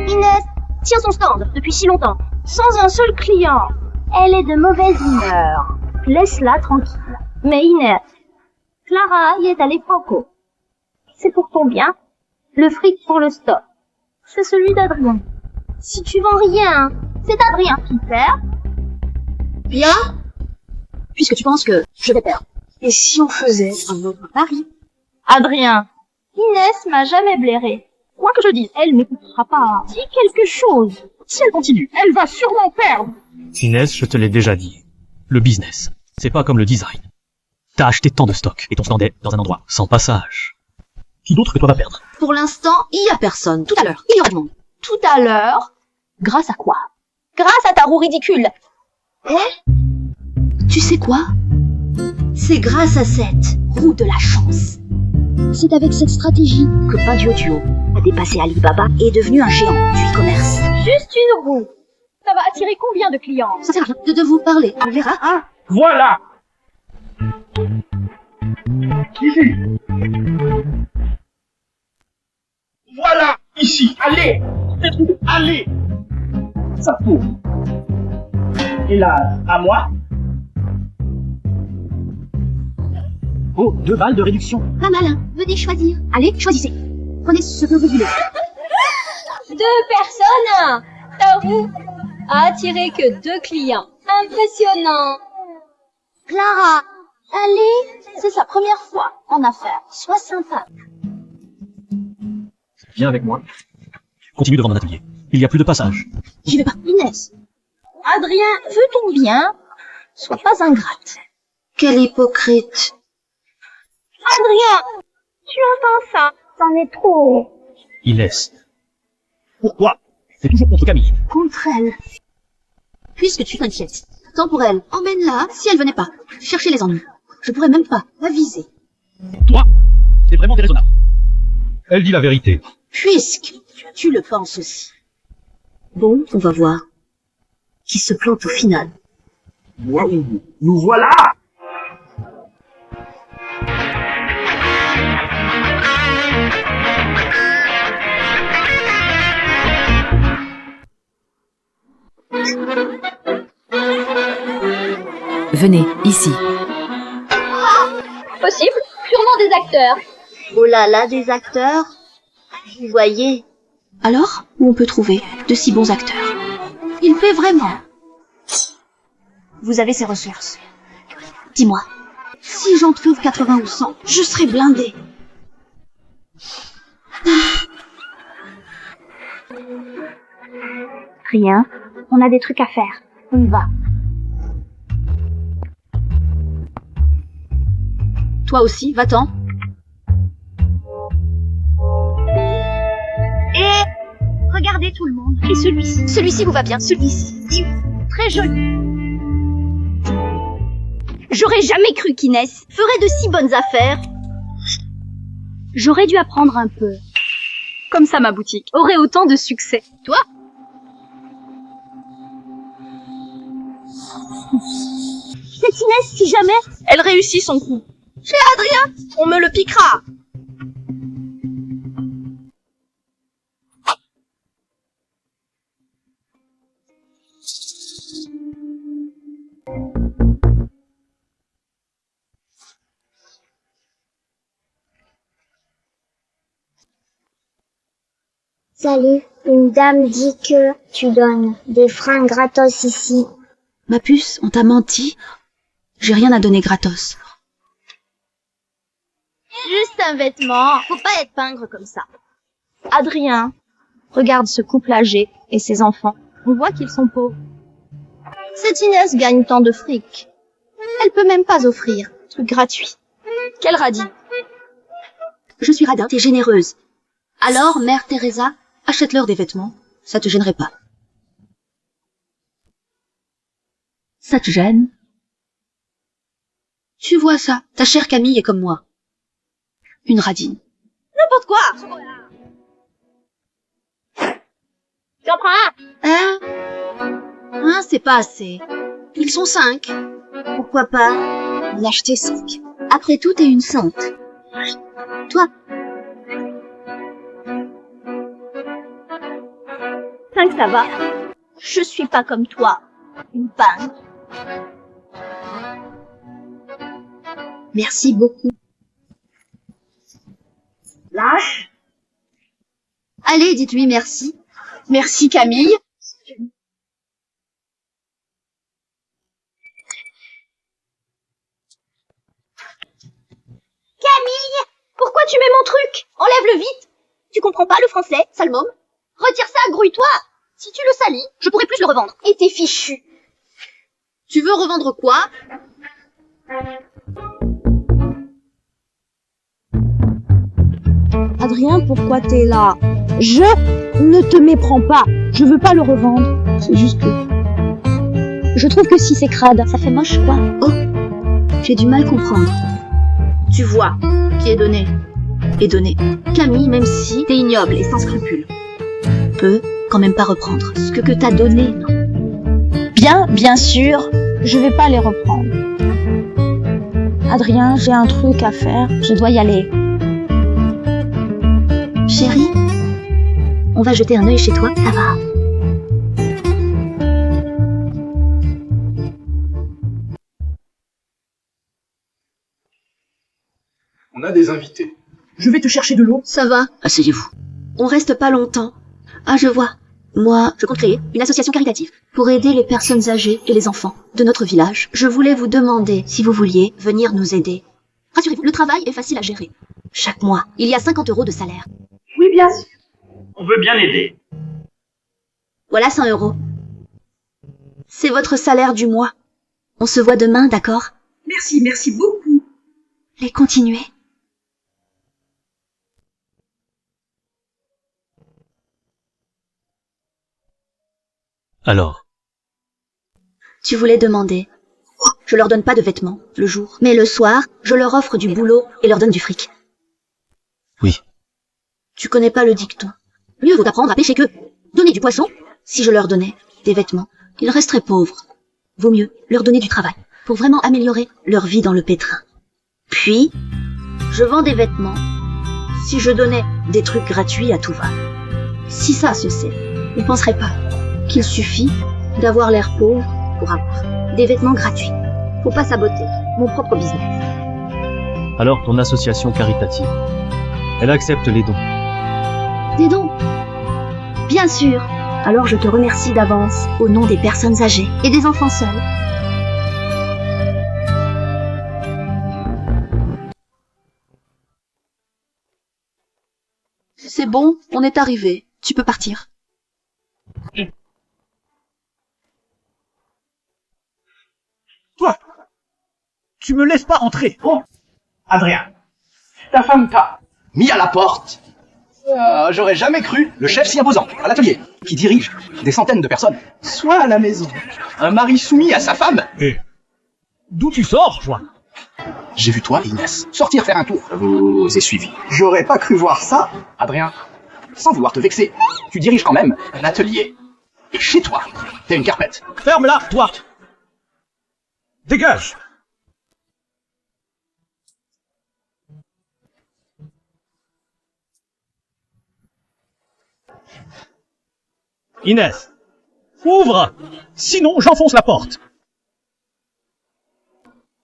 Inès tient son stand depuis si longtemps, sans un seul client. Elle est de mauvaise humeur. Laisse-la tranquille. Mais Inès, Clara y est allée franco. C'est pour ton bien. Le fric pour le stock, c'est celui d'Adrien. Si tu vends rien, c'est Adrien qui perd. Bien. Puisque tu penses que je vais perdre. Et si on faisait un autre pari? Adrien, Inès m'a jamais blairé. Quoi que je dise, elle n'écoutera pas. Dis quelque chose. Si elle continue, elle va sûrement perdre. Inès, je te l'ai déjà dit. Le business, c'est pas comme le design. T'as acheté tant de stock et ton stand est dans un endroit sans passage. Qui d'autre que toi va perdre? Pour l'instant, il y a personne. Tout à l'heure, il y aura du monde. Tout à l'heure? Grâce à quoi? Grâce à ta roue ridicule. Tu sais quoi? C'est grâce à cette roue de la chance. C'est avec cette stratégie que Pinduoduo a dépassé Alibaba et est devenu un géant du e-commerce. Juste une roue. Ça va attirer combien de clients? Ça sert à rien de vous parler. On verra. Ah, voilà. Ici. Voilà, ici. Allez. Allez. Ça tourne. Et là, à moi. Oh, 2 balles de réduction. Pas mal, hein. Venez choisir. Allez, choisissez. Prenez ce que vous voulez. 2 personnes. Ta roue a attiré que 2 clients. Impressionnant. Clara, allez, c'est sa première fois en affaires. Sois sympa. Viens avec moi. Continue devant mon atelier. Il n'y a plus de passage. J'y vais pas. Inès, Adrien veut ton bien. Sois pas ingrate. Quel hypocrite. Adrien, tu entends ça? C'en est trop. Inès. Pourquoi? C'est toujours contre Camille. Contre elle. Puisque tu t'inquiètes, tant pour elle, emmène-la si elle venait pas. Chercher les ennuis. Je pourrais même pas la viser. Toi, c'est vraiment déraisonnable. Elle dit la vérité. Puisque tu le penses aussi. Bon, on va voir. Qui se plante au final. Waouh, nous voilà. Venez, ici. Possible, sûrement des acteurs. Oh là là, des acteurs. Vous voyez. Alors, où on peut trouver de si bons acteurs? Il paie vraiment. Vous avez ces ressources. Dis-moi, si j'en trouve 80 ou 100, je serai blindée. Rien, on a des trucs à faire. On y va. Toi aussi, va-t'en. Et regardez tout le monde. Et celui-ci. Celui-ci vous va bien. Celui-ci. Très joli. J'aurais jamais cru qu'Inès ferait de si bonnes affaires. J'aurais dû apprendre un peu. Comme ça, ma boutique aurait autant de succès. Toi? Cette Inès, si jamais elle réussit son coup. Chez Adrien, on me le piquera. Salut, une dame dit que tu donnes des fringues gratos ici. Ma puce, on t'a menti. J'ai rien à donner gratos. Juste un vêtement. Faut pas être pingre comme ça. Adrien, regarde ce couple âgé et ses enfants. On voit qu'ils sont pauvres. Cette Inès gagne tant de fric. Elle peut même pas offrir. Truc gratuit. Quel radis. Je suis radin, t'es généreuse. Alors, Mère Teresa, achète-leur des vêtements. Ça te gênerait pas. Ça te gêne? Tu vois ça, ta chère Camille est comme moi. Une radine. N'importe quoi. J'en prends un. Hein? Hein, c'est pas assez. Ils sont 5. Pourquoi pas en acheter 5? Après tout, t'es une sainte. Toi, 5, ça va. Je suis pas comme toi. Une panne. merci beaucoup. Lâche. Allez, dites-lui merci. Merci Camille. Camille, pourquoi tu mets mon truc? Enlève-le vite. Tu comprends pas le français, sale môme? Retire ça, grouille-toi. Si tu le salis, je pourrai plus le revendre. Et t'es fichu. Tu veux revendre quoi? Adrien, pourquoi t'es là? Je ne te méprends pas. Je veux pas le revendre. C'est juste que... je trouve que si c'est crade, ça fait moche, quoi. Oh, j'ai du mal à comprendre. Tu vois, qui est donné est donné. Camille, même si t'es ignoble et sans scrupules, peut quand même pas reprendre ce que t'as donné, non? Bien sûr, je vais pas les reprendre. Adrien, j'ai un truc à faire, je dois y aller. Chérie, on va jeter un œil chez toi, ça va. On a des invités. Je vais te chercher de l'eau. Ça va, asseyez-vous. On reste pas longtemps. Ah, je vois. Moi, je compte créer une association caritative pour aider les personnes âgées et les enfants de notre village. Je voulais vous demander si vous vouliez venir nous aider. Rassurez-vous, le travail est facile à gérer. Chaque mois, il y a 50 € de salaire. Oui, bien sûr. On veut bien aider. Voilà 100 €. C'est votre salaire du mois. On se voit demain, d'accord? Merci beaucoup. Et continuez. Alors, Tu voulais demander. Je leur donne pas de vêtements, le jour. Mais le soir, je leur offre du boulot et leur donne du fric. oui. Tu connais pas le dicton. Mieux vaut apprendre à pêcher qu'eux. Donner du poisson. Si je leur donnais des vêtements, ils resteraient pauvres. Vaut mieux leur donner du travail pour vraiment améliorer leur vie dans le pétrin. Puis, je vends des vêtements. Si je donnais des trucs gratuits à tout va. Si ça se sait, ils penseraient pas qu'il suffit d'avoir l'air pauvre pour avoir des vêtements gratuits. Faut pas saboter mon propre business. Alors ton association caritative, elle accepte les dons. Des dons? Bien sûr. Alors je te remercie d'avance au nom des personnes âgées et des enfants seuls. C'est bon, on est arrivé. Tu peux partir. Toi, tu me laisses pas entrer. Oh, Adrien, ta femme t'a mis à la porte. J'aurais jamais cru le chef si imposant à l'atelier, qui dirige des centaines de personnes, soit à la maison, un mari soumis à sa femme. D'où tu sors, Juan? J'ai vu toi et Inès sortir faire un tour. Je vous ai suivi. J'aurais pas cru voir ça, Adrien. Sans vouloir te vexer, tu diriges quand même un atelier. Et chez toi, t'as une carpette. Ferme-la, toi! Dégage! Inès! Ouvre! Sinon, j'enfonce la porte!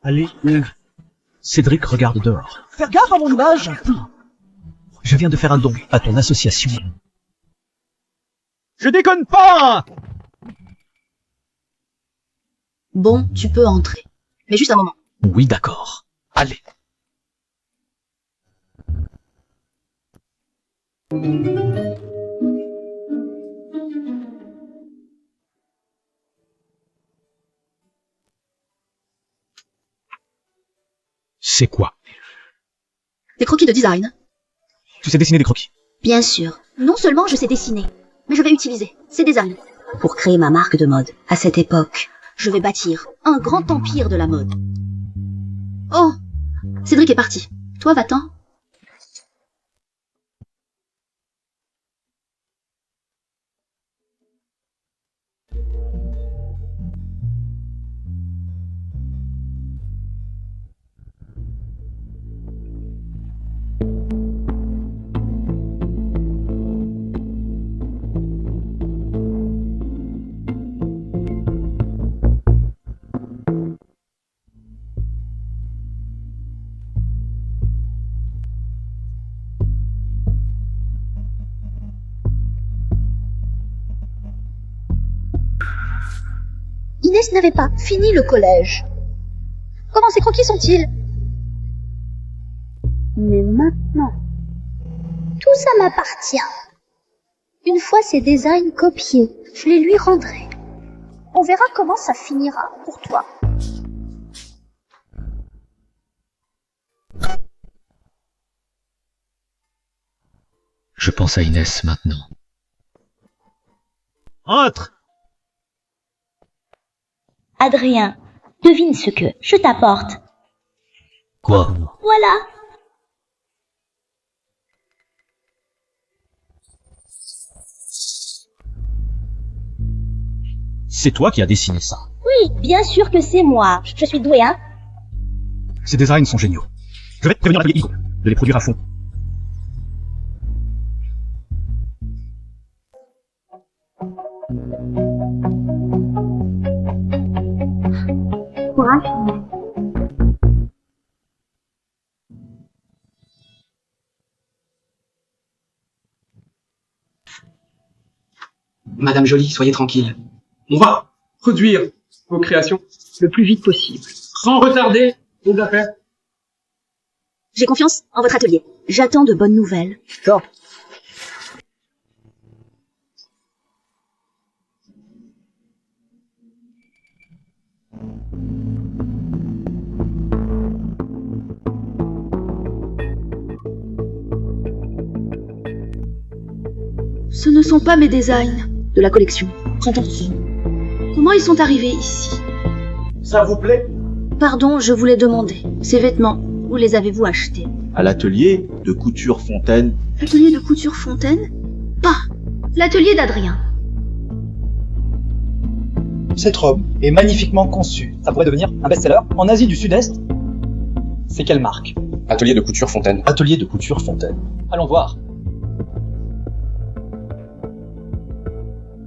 Allez, ouvre. Cédric regarde dehors. Faire gaffe à mon image. Je viens de faire un don à ton association. Je déconne pas! Bon, tu peux entrer. Mais juste un moment. Oui, d'accord. Allez. C'est quoi? Des croquis de design. Tu sais dessiner des croquis? Bien sûr. Non seulement je sais dessiner, mais je vais utiliser ces designs pour créer ma marque de mode. À cette époque, je vais bâtir un grand empire de la mode. Oh, Cédric est parti. Toi, va-t'en. Inès n'avait pas fini le collège. Comment ces croquis sont-ils? Mais maintenant, tout ça m'appartient. Une fois ces designs copiés, je les lui rendrai. On verra comment ça finira pour toi. Je pense à Inès maintenant. Entre! Adrien, devine ce que je t'apporte. Quoi? Voilà. C'est toi qui as dessiné ça. Oui, bien sûr que c'est moi. Je suis douée, hein? Ces designs sont géniaux. Je vais te prévenir l'atelier Ico de les produire à fond. Courage. Madame Jolie, soyez tranquille. On va produire vos créations le plus vite possible. Sans retarder les affaires. J'ai confiance en votre atelier. J'attends de bonnes nouvelles. D'accord. Ce ne sont pas mes designs de la collection. Printemps. Comment ils sont arrivés ici? Ça vous plaît? Pardon, je voulais demander. Ces vêtements, où les avez-vous achetés? À l'atelier de couture Fontaine. L'atelier de couture Fontaine? Pas l'atelier d'Adrien. Cette robe est magnifiquement conçue. Ça pourrait devenir un best-seller en Asie du Sud-Est. C'est quelle marque? Atelier de couture Fontaine. Atelier de couture Fontaine. Allons voir.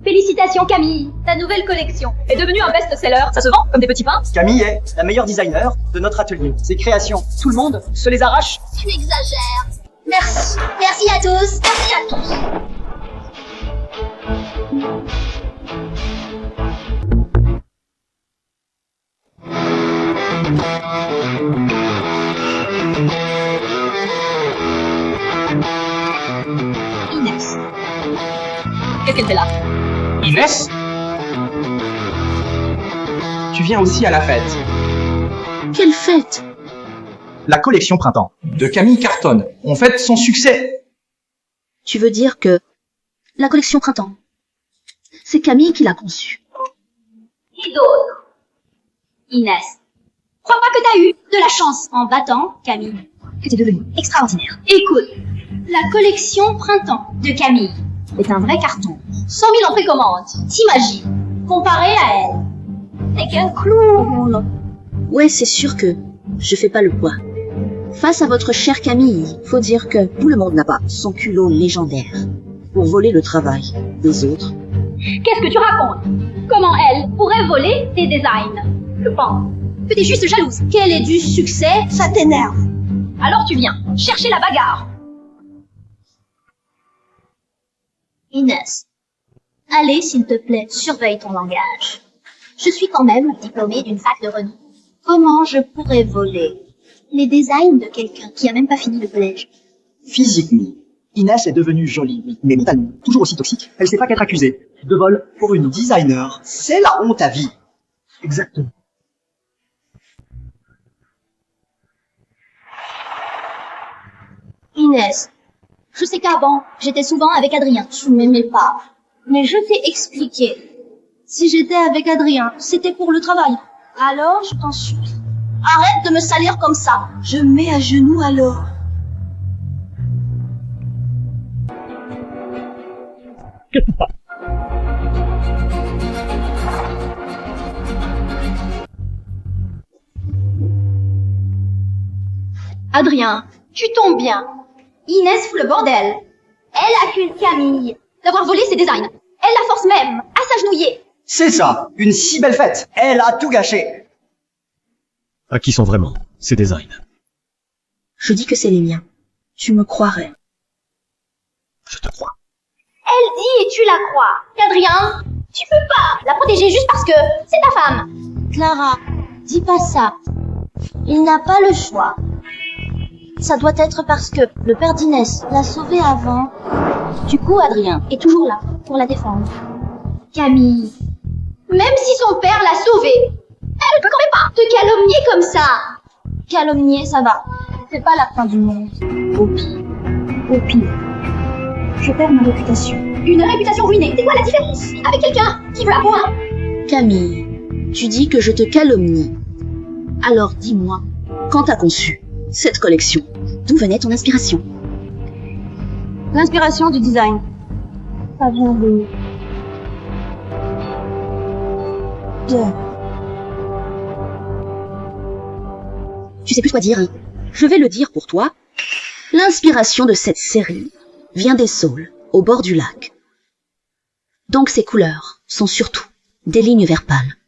Félicitations Camille, ta nouvelle collection est devenue un best-seller. Ça se vend comme des petits pains. Camille est la meilleure designer de notre atelier. Ses créations, tout le monde se les arrache. Tu exagères. Merci. Merci à tous. Merci à tous. Inès. Qu'est-ce qu'elle fait là? Inès? Tu viens aussi à la fête. Quelle fête? La collection Printemps de Camille Cartonne. On fête son succès. Tu veux dire que la collection Printemps, c'est Camille qui l'a conçue? Qui d'autre? Inès. Crois pas que t'as eu de la chance en battant Camille, que t'es devenue extraordinaire. Écoute, la collection Printemps de Camille est un vrai carton. 100 000 en précommande. T'imagines, comparé à elle, c'est qu'un clown. Ouais, c'est sûr que je fais pas le poids. Face à votre chère Camille, faut dire que tout le monde n'a pas son culot légendaire pour voler le travail des autres. Qu'est-ce que tu racontes? Comment elle pourrait voler tes designs? Je pense que t'es juste jalouse. Qu'elle ait du succès, ça t'énerve. Alors tu viens chercher la bagarre. Inès, allez, s'il te plaît, surveille ton langage. Je suis quand même diplômée d'une fac de renom. Comment je pourrais voler les designs de quelqu'un qui a même pas fini le collège? Physiquement, Inès est devenue jolie, oui, mais mentalement, toujours aussi toxique. Elle sait pas qu'être accusée de vol pour une designer, c'est la honte à vie. Exactement. Inès, je sais qu'avant, j'étais souvent avec Adrien. Tu m'aimais pas. Mais je t'ai expliqué. Si j'étais avec Adrien, c'était pour le travail. Alors, je t'en supplie. Arrête de me salir comme ça. Je me mets à genoux alors. Adrien, tu tombes bien. Inès fout le bordel. Elle accuse Camille d'avoir volé ses designs. Elle la force même à s'agenouiller. C'est ça, une si belle fête. Elle a tout gâché. À qui sont vraiment ces designs? Je dis que c'est les miens. Tu me croirais. Je te crois. Elle dit et tu la crois. Qu'Adrien, tu peux pas la protéger juste parce que c'est ta femme. Clara, dis pas ça. Il n'a pas le choix. Ça doit être parce que le père d'Inès l'a sauvée avant. Du coup, Adrien est toujours là pour la défendre. Camille, même si son père l'a sauvée, elle peut quand même pas te calomnier comme ça. Calomnier, ça va. C'est pas la fin du monde. Au pire, je perds ma réputation. Une réputation ruinée, c'est quoi la différence avec quelqu'un qui veut la voir? Camille, tu dis que je te calomnie. Alors dis-moi, quand t'as conçu cette collection, d'où venait ton inspiration? L'inspiration du design. Ça vient de... Tu sais plus quoi dire, hein? Je vais le dire pour toi. L'inspiration de cette série vient des saules, au bord du lac. Donc ces couleurs sont surtout des lignes vert pâle.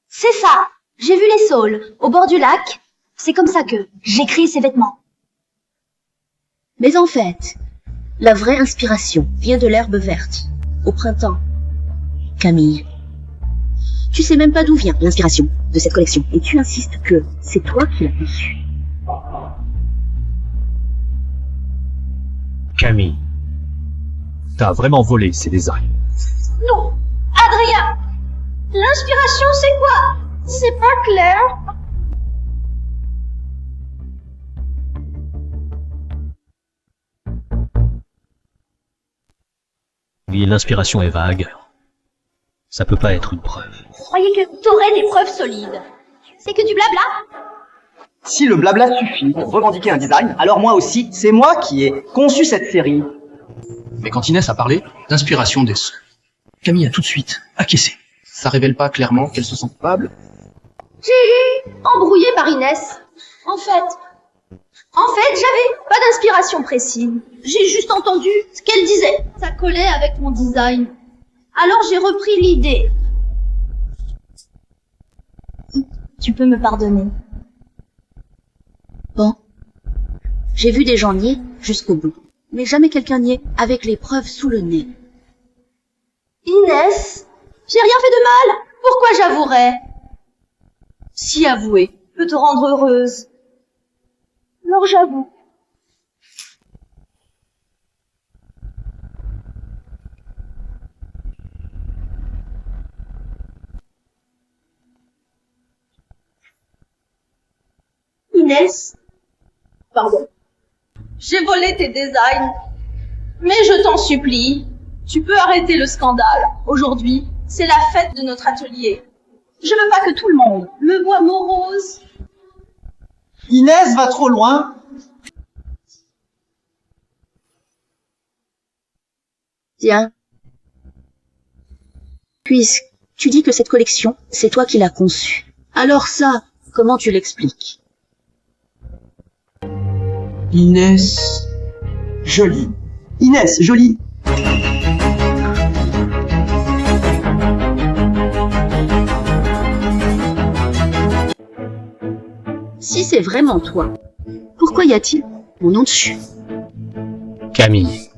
C'est ça. J'ai vu les saules au bord du lac. C'est comme ça que j'ai créé ces vêtements. Mais en fait, la vraie inspiration vient de l'herbe verte, au printemps. Camille, tu sais même pas d'où vient l'inspiration de cette collection, et tu insistes que c'est toi qui l'as conçue. Camille, t'as vraiment volé ces designs. Non, Adrien, l'inspiration c'est quoi? C'est pas clair. Oui, l'inspiration est vague. Ça peut pas être une preuve. Je croyais que t'aurais des preuves solides. C'est que du blabla. Si le blabla suffit pour revendiquer un design, alors moi aussi, c'est moi qui ai conçu cette série. Mais quand Inès a parlé d'inspiration des saules, Camille a tout de suite acquiescé. Ça révèle pas clairement qu'elle se sent coupable? Embrouillée par Inès. En fait, j'avais pas d'inspiration précise. J'ai juste entendu ce qu'elle disait. Ça collait avec mon design. Alors j'ai repris l'idée. Tu peux me pardonner. Bon. J'ai vu des gens nier jusqu'au bout. Mais jamais quelqu'un nier avec les preuves sous le nez. Inès, j'ai rien fait de mal. Pourquoi j'avouerais? Si avouer peut te rendre heureuse, alors j'avoue. Inès, pardon. J'ai volé tes designs, mais je t'en supplie, tu peux arrêter le scandale. Aujourd'hui, c'est la fête de notre atelier. Je veux pas que tout le monde me voie morose. Inès va trop loin. Tiens. Puisque tu dis que cette collection, c'est toi qui l'as conçue. Alors ça, comment tu l'expliques? Inès... Jolie. Inès, jolie. Si c'est vraiment toi, pourquoi y a-t-il mon nom dessus? Camille,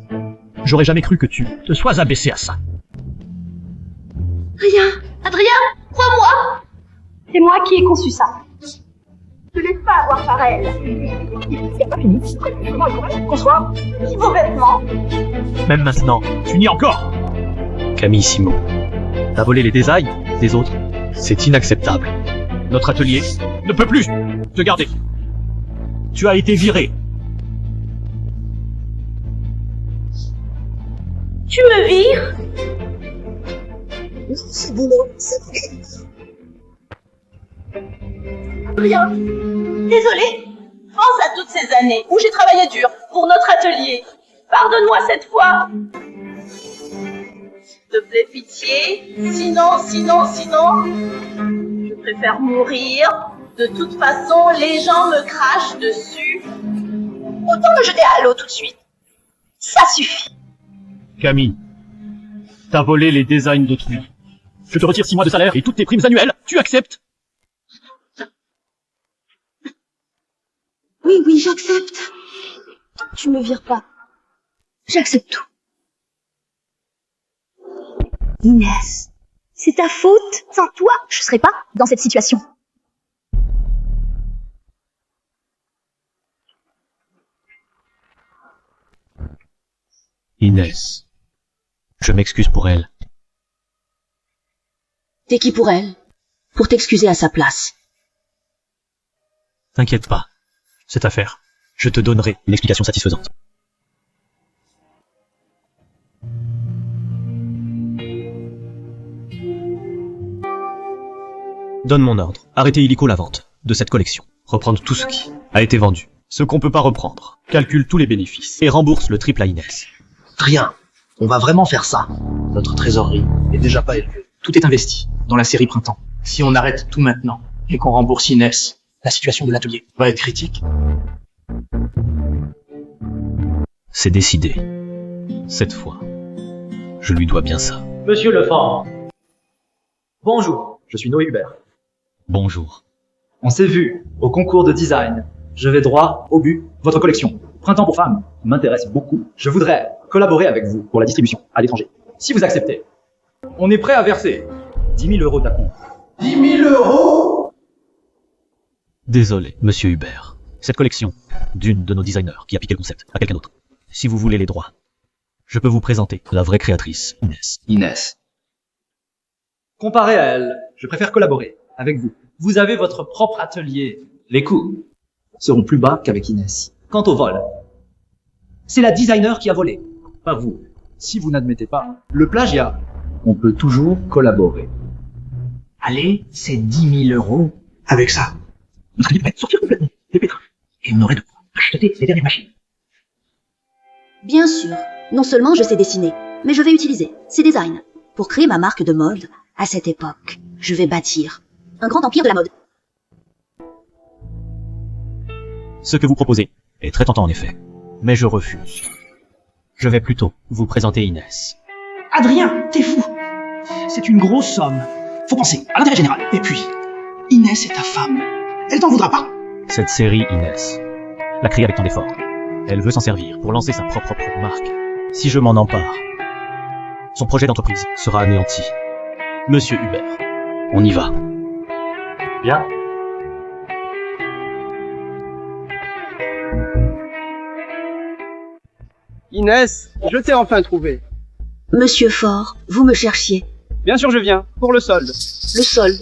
j'aurais jamais cru que tu te sois abaissé à ça. Adrien, crois-moi. C'est moi qui ai conçu ça. Ne te laisse pas avoir par elle. C'est pas fini. Qu'on si vos vêtements. Même maintenant, tu nies encore. Camille Simon, t'as volé les designs des autres. C'est inacceptable. Notre atelier ne peut plus te garder. Tu as été viré. Tu me vires? Ce boulot, c'est Rien. Désolée. Pense à toutes ces années où j'ai travaillé dur pour notre atelier. Pardonne-moi cette fois. S'il te plaît, pitié. Sinon, je préfère mourir. De toute façon, les gens me crachent dessus. Autant me jeter à l'eau tout de suite. Ça suffit. Camille, t'as volé les designs d'autrui. Je te retire 6 mois de salaire et toutes tes primes annuelles. Tu acceptes? Oui, j'accepte. Tu me vires pas. J'accepte tout. Inès, c'est ta faute. Sans toi, je serais pas dans cette situation. Inès, je m'excuse pour elle. T'es qui pour elle? Pour t'excuser à sa place. T'inquiète pas, cette affaire, je te donnerai une explication satisfaisante. Donne mon ordre. Arrêtez illico la vente de cette collection. Reprendre tout ce qui a été vendu. Ce qu'on peut pas reprendre. Calcule tous les bénéfices. Et rembourse le triple à Inès. Rien. On va vraiment faire ça. Notre trésorerie est déjà pas élevée. Tout est investi dans la série Printemps. Si on arrête tout maintenant et qu'on rembourse Inès, la situation de l'atelier va être critique. C'est décidé. Cette fois, je lui dois bien ça. Monsieur Lefort. Bonjour, je suis Noé Hubert. Bonjour. On s'est vu au concours de design. Je vais droit au but. Votre collection, Printemps pour femmes, m'intéresse beaucoup. Je voudrais collaborer avec vous pour la distribution à l'étranger. Si vous acceptez, on est prêt à verser 10 000 € d'acompte. 10 000 €? Désolé, monsieur Hubert. Cette collection, d'une de nos designers qui a piqué le concept à quelqu'un d'autre. Si vous voulez les droits, je peux vous présenter la vraie créatrice, Inès. Inès. Comparé à elle, je préfère collaborer avec vous. Vous avez votre propre atelier. Les coûts seront plus bas qu'avec Inès. Quant au vol, c'est la designer qui a volé, pas vous. Si vous n'admettez pas le plagiat, on peut toujours collaborer. Allez, c'est 10 000 €. Avec ça, notre idée va sortir complètement des pétrins. Et on aurait de quoi acheter les dernières machines. Bien sûr, non seulement je sais dessiner, mais je vais utiliser ces designs pour créer ma marque de mode à cette époque. Je vais bâtir un grand empire de la mode. Ce que vous proposez est très tentant en effet, mais je refuse. Je vais plutôt vous présenter Inès. Adrien, t'es fou. C'est une grosse somme. Faut penser à l'intérêt général. Et puis, Inès est ta femme. Elle t'en voudra pas. Cette série Inès l'a créée avec tant d'efforts. Elle veut s'en servir pour lancer sa propre marque. Si je m'en empare, son projet d'entreprise sera anéanti. Monsieur Hubert, on y va. Bien. Inès, je t'ai enfin trouvé. Monsieur Fort, vous me cherchiez. Bien sûr, je viens. Pour le solde. Le solde.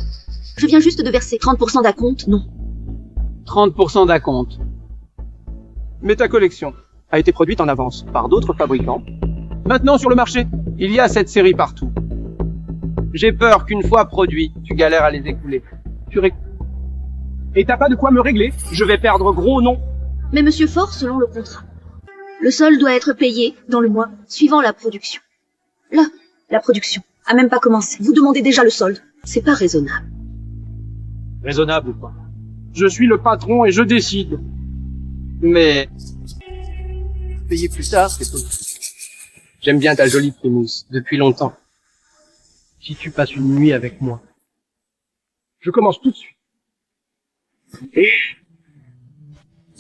Je viens juste de verser 30% d'acompte, non. 30% d'acompte. Mais ta collection a été produite en avance par d'autres fabricants. Maintenant, sur le marché, il y a cette série partout. J'ai peur qu'une fois produits, tu galères à les écouler. Et t'as pas de quoi me régler? Je vais perdre gros, non? Mais monsieur Fort, selon le contrat, le solde doit être payé dans le mois suivant la production. Là, la production a même pas commencé. Vous demandez déjà le solde. C'est pas raisonnable. Raisonnable ou pas? Je suis le patron et je décide. Mais... payer plus tard, c'est possible. J'aime bien ta jolie primousse, depuis longtemps. Si tu passes une nuit avec moi, je commence tout de suite. Et...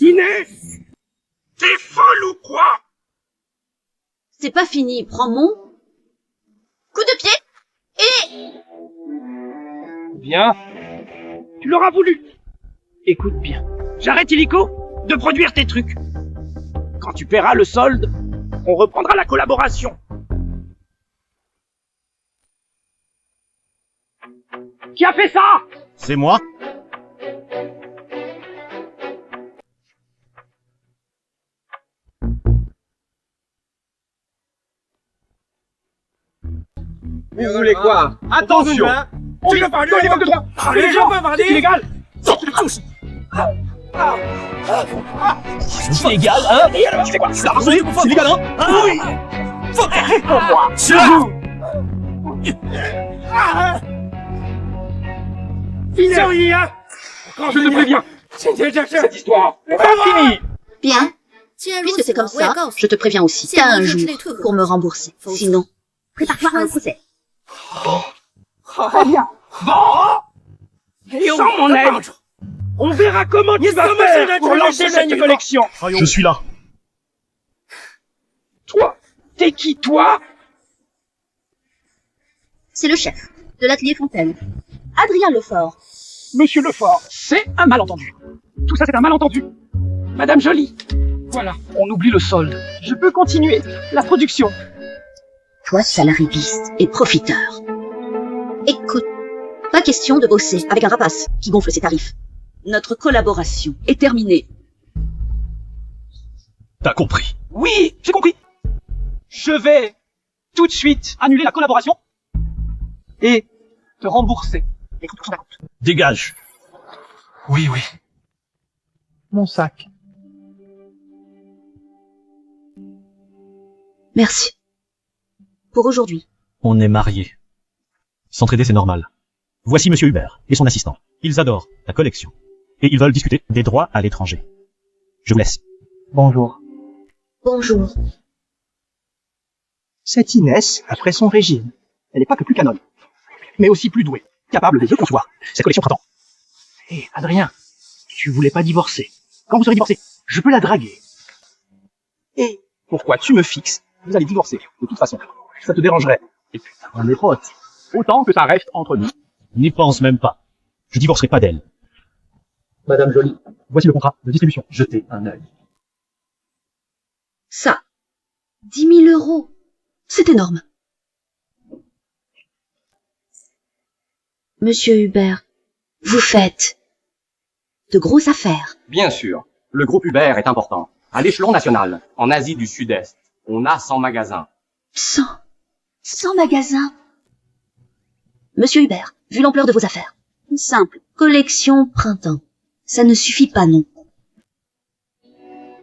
Inès! T'es folle ou quoi? C'est pas fini. Prends mon coup de pied et... Bien. Tu l'auras voulu. Écoute bien. J'arrête illico de produire tes trucs. Quand tu paieras le solde, on reprendra la collaboration. Qui a fait ça? C'est moi. Vous voulez quoi? Attention! On ne parle pas de toi! Les gens peuvent parler! C'est illégal! Sortez de tous! C'est illégal, hein? Et alors, tu fais quoi? Tu l'as harcelé? C'est illégal, hein? Oui! Réponds-moi! C'est vous! Fini, hein? Je te préviens! C'est déjà cette histoire! C'est pas fini! Bien. Puisque c'est comme ça, je te préviens aussi. T'as un jour pour me rembourser. Sinon, prépare-toi à un procès. Très bien. Bon. Et sans mon aide, on verra comment tu vas faire pour lancer cette collection. Je suis là. Toi, t'es qui, toi? C'est le chef de l'atelier Fontaine, Adrien Lefort. Monsieur Lefort, c'est un malentendu. Tout ça, c'est un malentendu. Madame Jolie, voilà, on oublie le solde. Je peux continuer la production. Toi, salaribiste et profiteur. Écoute, pas question de bosser avec un rapace qui gonfle ses tarifs. Notre collaboration est terminée. T'as compris. Oui, j'ai compris. Je vais tout de suite annuler la collaboration et te rembourser les coûts de ton compte. Dégage. Oui. Mon sac. Merci. Pour aujourd'hui. On est mariés. S'entraider, c'est normal. Voici Monsieur Hubert et son assistant. Ils adorent la collection. Et ils veulent discuter des droits à l'étranger. Je vous laisse. Bonjour. Bonjour. Cette Inès, après son régime, elle n'est pas que plus canonne, mais aussi plus douée, capable de concevoir cette collection printemps. Hé, Adrien, tu voulais pas divorcer. Quand vous serez divorcé, je peux la draguer. Et pourquoi tu me fixes? Vous allez divorcer, de toute façon. Ça te dérangerait. Et putain, on est potes. Autant que ça reste entre nous. N'y pense même pas. Je divorcerai pas d'elle. Madame Jolie, voici le contrat de distribution. Jetez un œil. Ça. 10 000 euros. C'est énorme. Monsieur Hubert, vous faites de grosses affaires. Bien sûr, le groupe Hubert est important. À l'échelon national, en Asie du Sud-Est, on a 100 magasins. 100 magasins. Monsieur Hubert, vu l'ampleur de vos affaires, une simple collection printemps, ça ne suffit pas, non?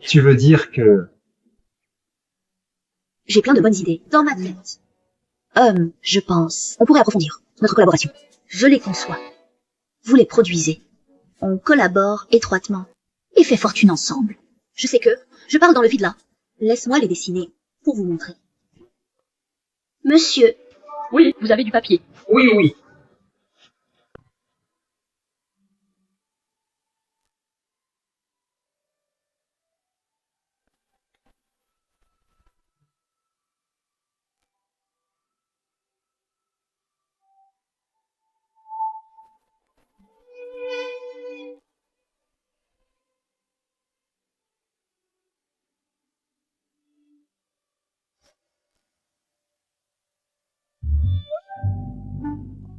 Tu veux dire que... J'ai plein de bonnes idées dans ma tête. Je pense, on pourrait approfondir notre collaboration. Je les conçois. Vous les produisez. On collabore étroitement et fait fortune ensemble. Je sais que je parle dans le vide là. Laisse-moi les dessiner pour vous montrer. Monsieur. Oui. Vous avez du papier. Oui.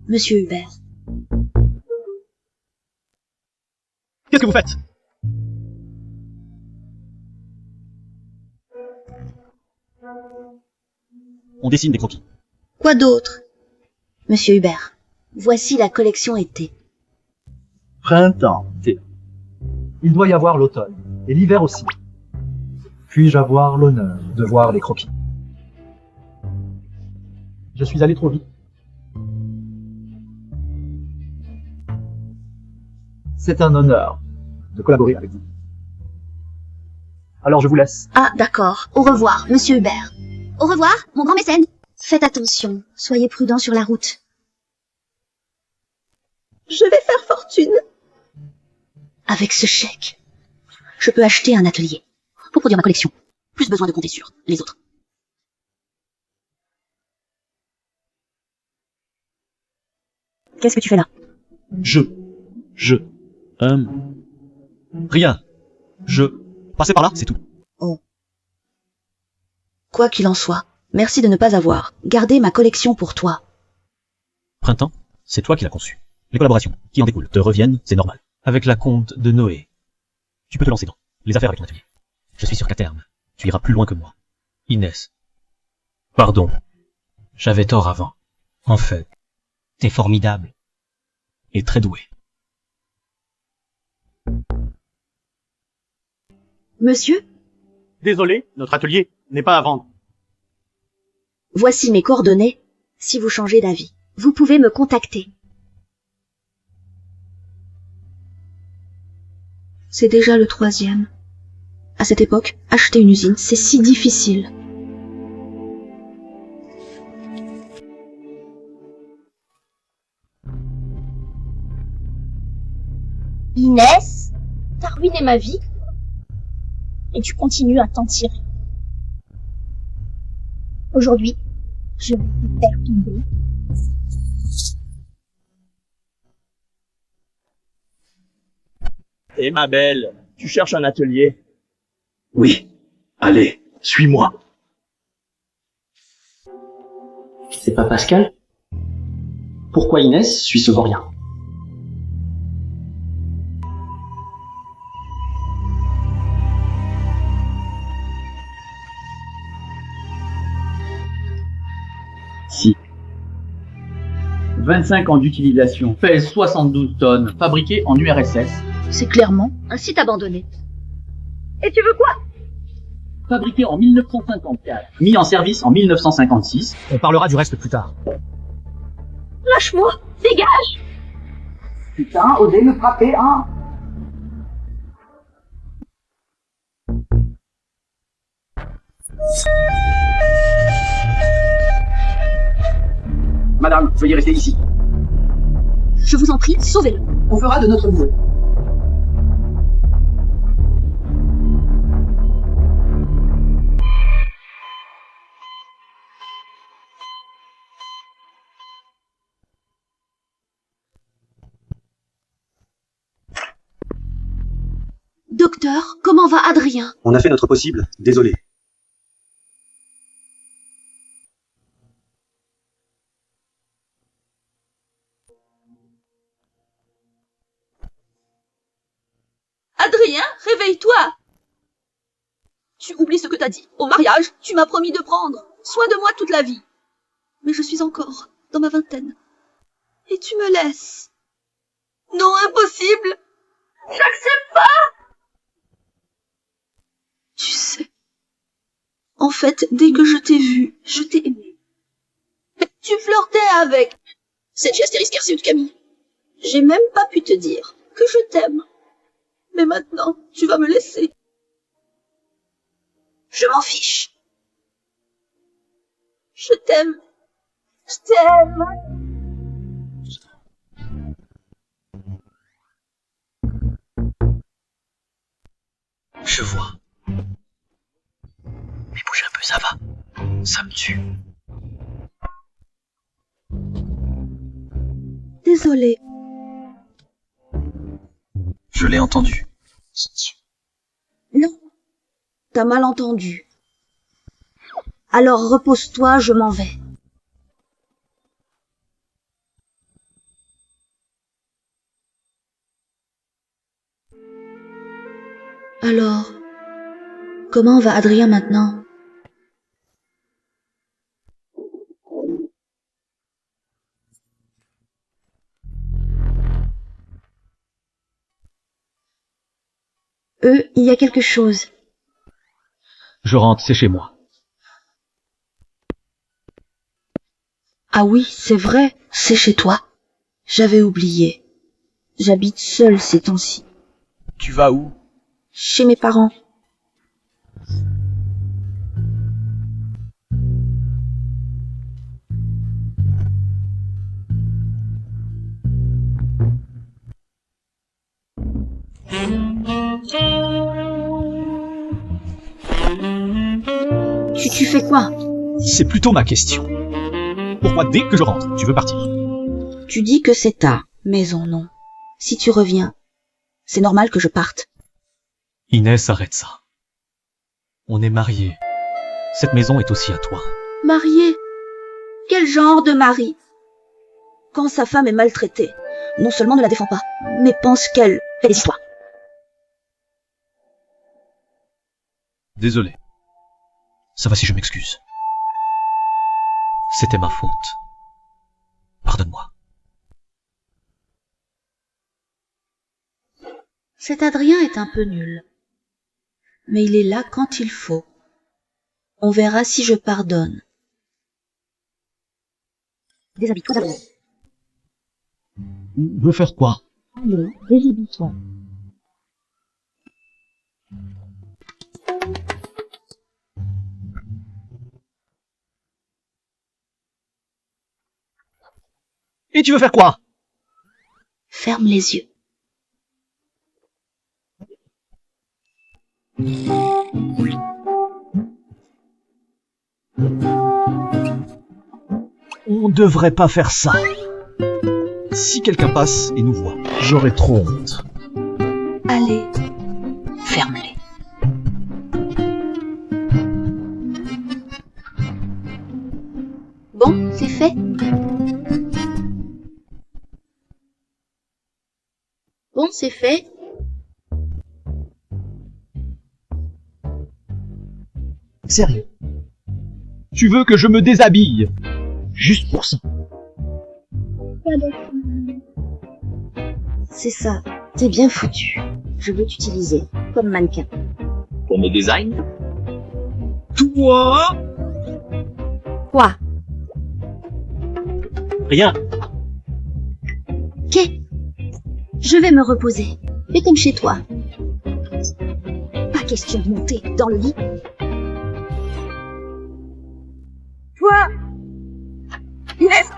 Monsieur Hubert. Qu'est-ce que vous faites? On dessine des croquis. Quoi d'autre? Monsieur Hubert, voici la collection été. Printemps, thé. Il doit y avoir l'automne, et l'hiver aussi. Puis-je avoir l'honneur de voir les croquis? Je suis allé trop vite. C'est un honneur de collaborer avec vous. Alors je vous laisse. Ah, d'accord. Au revoir, monsieur Hubert. Au revoir, mon grand mécène. Faites attention, soyez prudent sur la route. Je vais faire fortune. Avec ce chèque, je peux acheter un atelier pour produire ma collection. Plus besoin de compter sur les autres. Qu'est-ce que tu fais là? Rien. Je passais par là, c'est tout. Oh. Quoi qu'il en soit, merci de ne pas avoir gardé ma collection pour toi. Printemps, c'est toi qui l'as conçu. Les collaborations qui en découlent te reviennent, c'est normal. Avec la compte de Noé, tu peux te lancer dans les affaires avec ton atelier. Je suis sûr qu'à terme, tu iras plus loin que moi. Inès. Pardon. J'avais tort avant. En fait, t'es formidable. Et très doué. Monsieur, Désolé, notre atelier n'est pas à vendre. voici mes coordonnées. Si vous changez d'avis, vous pouvez me contacter. C'est déjà le 3e. À cette époque, acheter une usine, c'est si difficile. Inès, t'as ruiné ma vie. Et tu continues à t'en tirer. Aujourd'hui, je vais te faire tomber. Eh ma belle, tu cherches un atelier? Oui. Allez, suis-moi. C'est pas Pascal? Pourquoi Inès suit ce vaurien? Si. 25 ans d'utilisation, pèse 72 tonnes, fabriqué en URSS. C'est clairement un site abandonné. Et tu veux quoi? Fabriqué en 1954, mis en service en 1956. On parlera du reste plus tard. Lâche-moi, dégage. Putain, osez me frapper, hein? Madame, veuillez rester ici. Je vous en prie, sauvez-le. On fera de notre mieux. Docteur, comment va Adrien? On a fait notre possible, désolé. Adrien, réveille-toi! Tu oublies ce que t'as dit. Au mariage, tu m'as promis de prendre soin de moi toute la vie. Mais je suis encore dans ma vingtaine. Et tu me laisses. Non, impossible! J'accepte pas! Tu sais, en fait, dès que je t'ai vu, je t'ai aimé. Tu flirtais avec cette astérisque RCE de Camille. J'ai même pas pu te dire que je t'aime. Mais maintenant, tu vas me laisser. Je m'en fiche. Je t'aime. Je t'aime. Je vois. Mais bouge un peu, ça va. Ça me tue. Désolée. Je l'ai entendu. Non. T'as mal entendu. Alors repose-toi, je m'en vais. Alors, comment va Adrien maintenant? y a quelque chose. Je rentre, c'est chez moi. Ah oui, c'est vrai, c'est chez toi. J'avais oublié. J'habite seule ces temps-ci. Tu vas où? Chez mes parents. Tu fais quoi? C'est plutôt ma question. Pourquoi dès que je rentre, tu veux partir? Tu dis que c'est ta maison, non? Si tu reviens, c'est normal que je parte. Inès, arrête ça. On est mariés. Cette maison est aussi à toi. Marié? Quel genre de mari? Quand sa femme est maltraitée, non seulement ne la défend pas, mais pense qu'elle fait des histoires. Désolé. Ça va si je m'excuse. C'était ma faute. Pardonne-moi. Cet Adrien est un peu nul. Mais il est là quand il faut. On verra si je pardonne. Déshabille-toi d'abord. Veux faire quoi? Allez, déshabille-toi. Et tu veux faire quoi? Ferme les yeux. On devrait pas faire ça. Si quelqu'un passe et nous voit, j'aurais trop honte. Allez, ferme-les. Bon, c'est fait. Bon, c'est fait. Sérieux? Tu veux que je me déshabille? Juste pour ça. C'est ça. T'es bien foutu. Je veux t'utiliser comme mannequin. Pour mes designs? Toi? Quoi? Rien. Qu'est? Je vais me reposer. Fais comme chez toi. Pas question de monter dans le lit. Toi, Inès.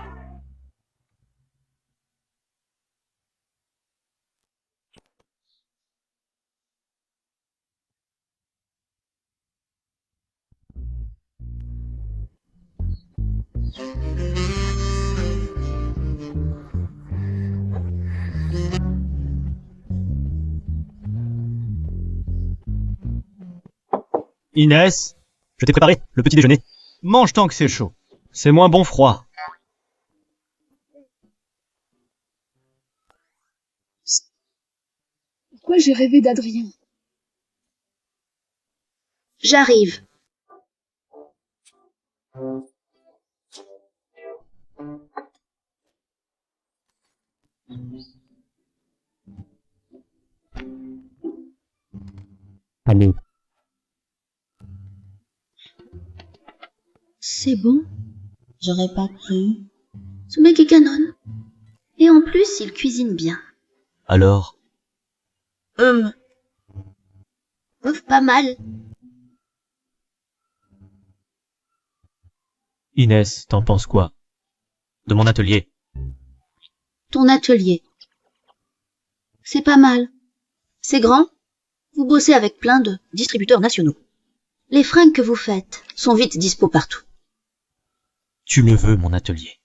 Inès, je t'ai préparé le petit déjeuner. Mange tant que c'est chaud. C'est moins bon froid. Pourquoi j'ai rêvé d'Adrien? J'arrive. Allez. C'est bon? J'aurais pas cru. Ce mec est canon. Et en plus, il cuisine bien. Alors? Pas mal. Inès, t'en penses quoi? De mon atelier? Ton atelier. C'est pas mal. C'est grand. Vous bossez avec plein de distributeurs nationaux. Les fringues que vous faites sont vite dispo partout. Tu le veux, mon atelier?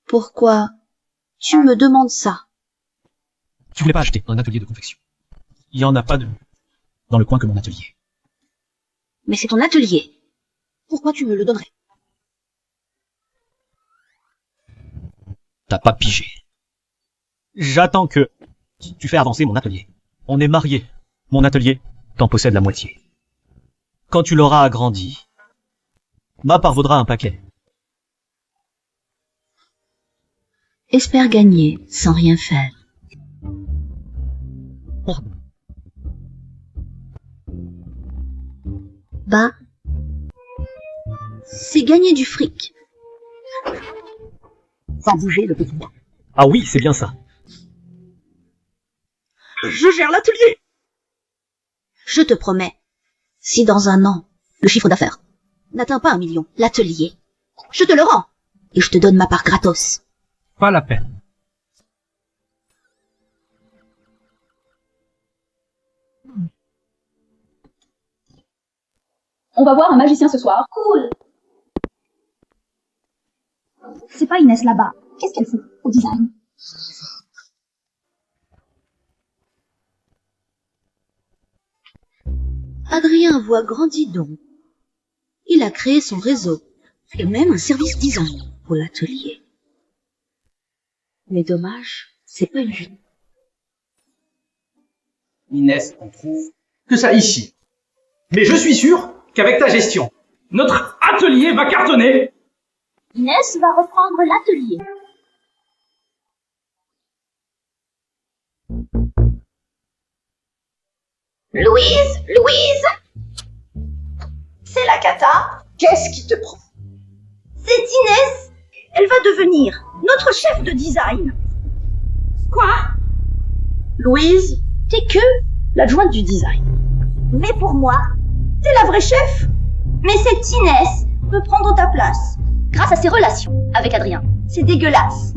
Pourquoi tu me demandes ça? Tu voulais pas acheter un atelier de confection? Il y en a pas de dans le coin que mon atelier. Mais c'est ton atelier. Pourquoi tu me le donnerais? T'as pas pigé. J'attends que tu fais avancer mon atelier. On est mariés. Mon atelier t'en possède la moitié. Quand tu l'auras agrandi, ma part vaudra un paquet. Espère gagner sans rien faire. Pardon. Bah, c'est gagner du fric. Sans bouger le petit doigt. Ah oui, c'est bien ça. Je gère l'atelier. Je te promets, si dans un an, le chiffre d'affaires n'atteint pas 1 million, l'atelier, je te le rends. Et je te donne ma part gratos. Pas la peine. On va voir un magicien ce soir. Cool. C'est pas Inès là-bas. Qu'est-ce qu'elle fait au design? Adrien voit grandi donc. Il a créé son réseau et même un service design pour l'atelier. Mais dommage, c'est pas une vie. Inès, on trouve que ça ici. Mais je suis sûr qu'avec ta gestion, notre atelier va cartonner. Inès va reprendre l'atelier. Louise! C'est la cata? Qu'est-ce qui te prend? C'est Inès! Elle va devenir notre chef de design. Quoi? Louise, t'es que l'adjointe du design. Mais pour moi, t'es la vraie chef. Mais cette Inès peut prendre ta place. Grâce à ses relations avec Adrien. C'est dégueulasse.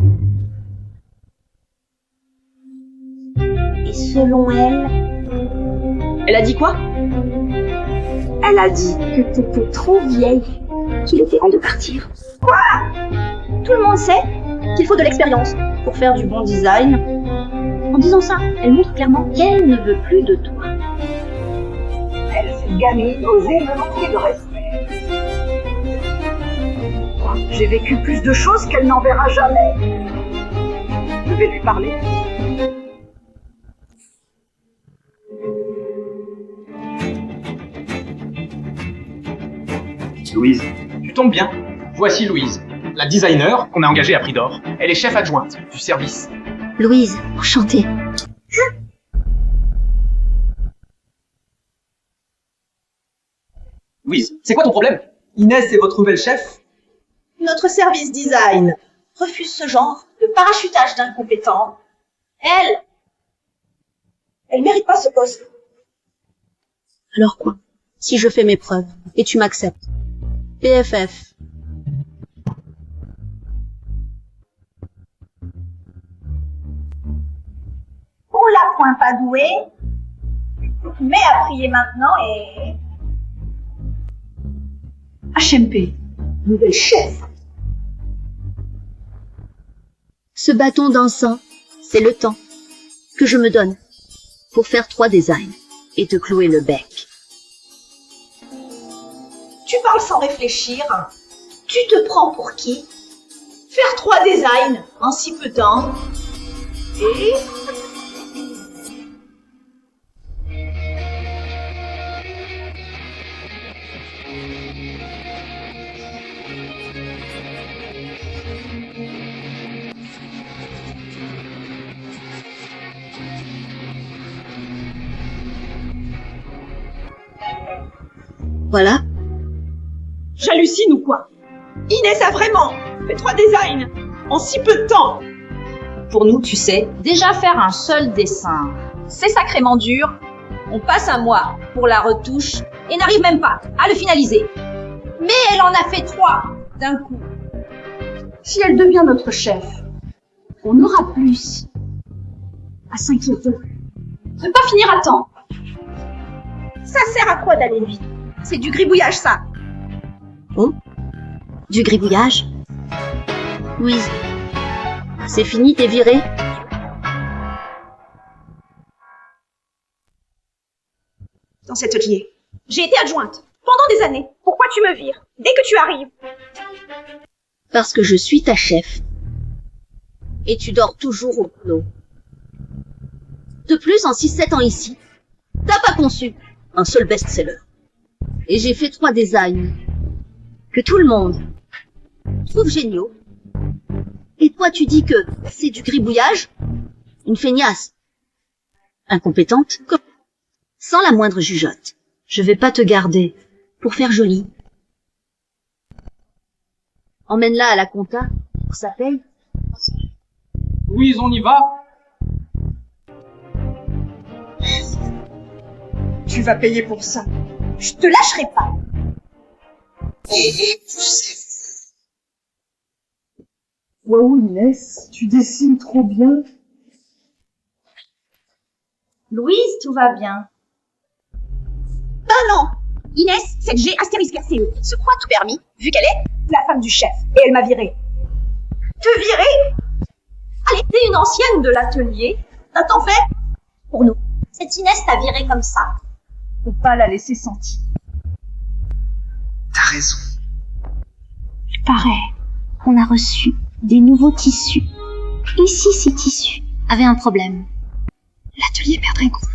Et selon elle... Elle a dit quoi? Elle a dit que t'étais trop vieille, qu'il était temps de partir. Quoi? Tout le monde sait qu'il faut de l'expérience pour faire du bon design. En disant ça, elle montre clairement qu'elle ne veut plus de toi. Elle, cette gamine, osait me manquer de respect. J'ai vécu plus de choses qu'elle n'en verra jamais. Je vais lui parler. Louise, tu tombes bien. Voici Louise, la designer qu'on a engagée à prix d'or. Elle est chef adjointe du service. Louise, enchantée. Louise, c'est quoi ton problème? Inès est votre nouvelle chef? Notre service design refuse ce genre de parachutage d'incompétents. Elle mérite pas ce poste. Alors quoi? Si je fais mes preuves et tu m'acceptes. PFF. On la point pas douée, mais à prier maintenant et... HMP, nouvelle chef. Ce bâton dansant, c'est le temps que je me donne pour faire 3 designs et te clouer le bec. Tu parles sans réfléchir. Tu te prends pour qui? Faire 3 designs en si peu de temps. Et... Voilà. J'hallucine ou quoi? Inès a vraiment fait 3 designs en si peu de temps. Pour nous, tu sais, déjà faire un seul dessin, c'est sacrément dur. On passe un mois pour la retouche et n'arrive même pas à le finaliser. Mais elle en a fait 3 d'un coup. Si elle devient notre chef, on aura plus à s'inquiéter. Ne pas finir à temps. Ça sert à quoi d'aller vite? C'est du gribouillage, ça. Oh? Du gribouillage? Louise, c'est fini, t'es virée? Dans cet atelier, j'ai été adjointe pendant des années. Pourquoi tu me vires dès que tu arrives? Parce que je suis ta chef. Et tu dors toujours au clos. De plus, en 6-7 ans ici, t'as pas conçu un seul best-seller. Et j'ai fait 3 designs que tout le monde trouve géniaux. Et toi, tu dis que c'est du gribouillage? Une feignasse. Incompétente, sans la moindre jugeote. Je vais pas te garder pour faire joli. Emmène-la à la compta pour sa paye. Louise, on y va? Tu vas payer pour ça. Je te lâcherai pas. Waouh, Inès, tu dessines trop bien. Louise, tout va bien. Bah non, Inès, cette G astérisque RCE, se croit tout permis, vu qu'elle est la femme du chef, et elle m'a virée. Te virer? Allez, t'es une ancienne de l'atelier, t'as tant fait? Pour nous, cette Inès t'a viré comme ça. Faut pas la laisser sentir. T'as raison. Il paraît qu'on a reçu des nouveaux tissus. Et si ces tissus avaient un problème? L'atelier perdrait gros.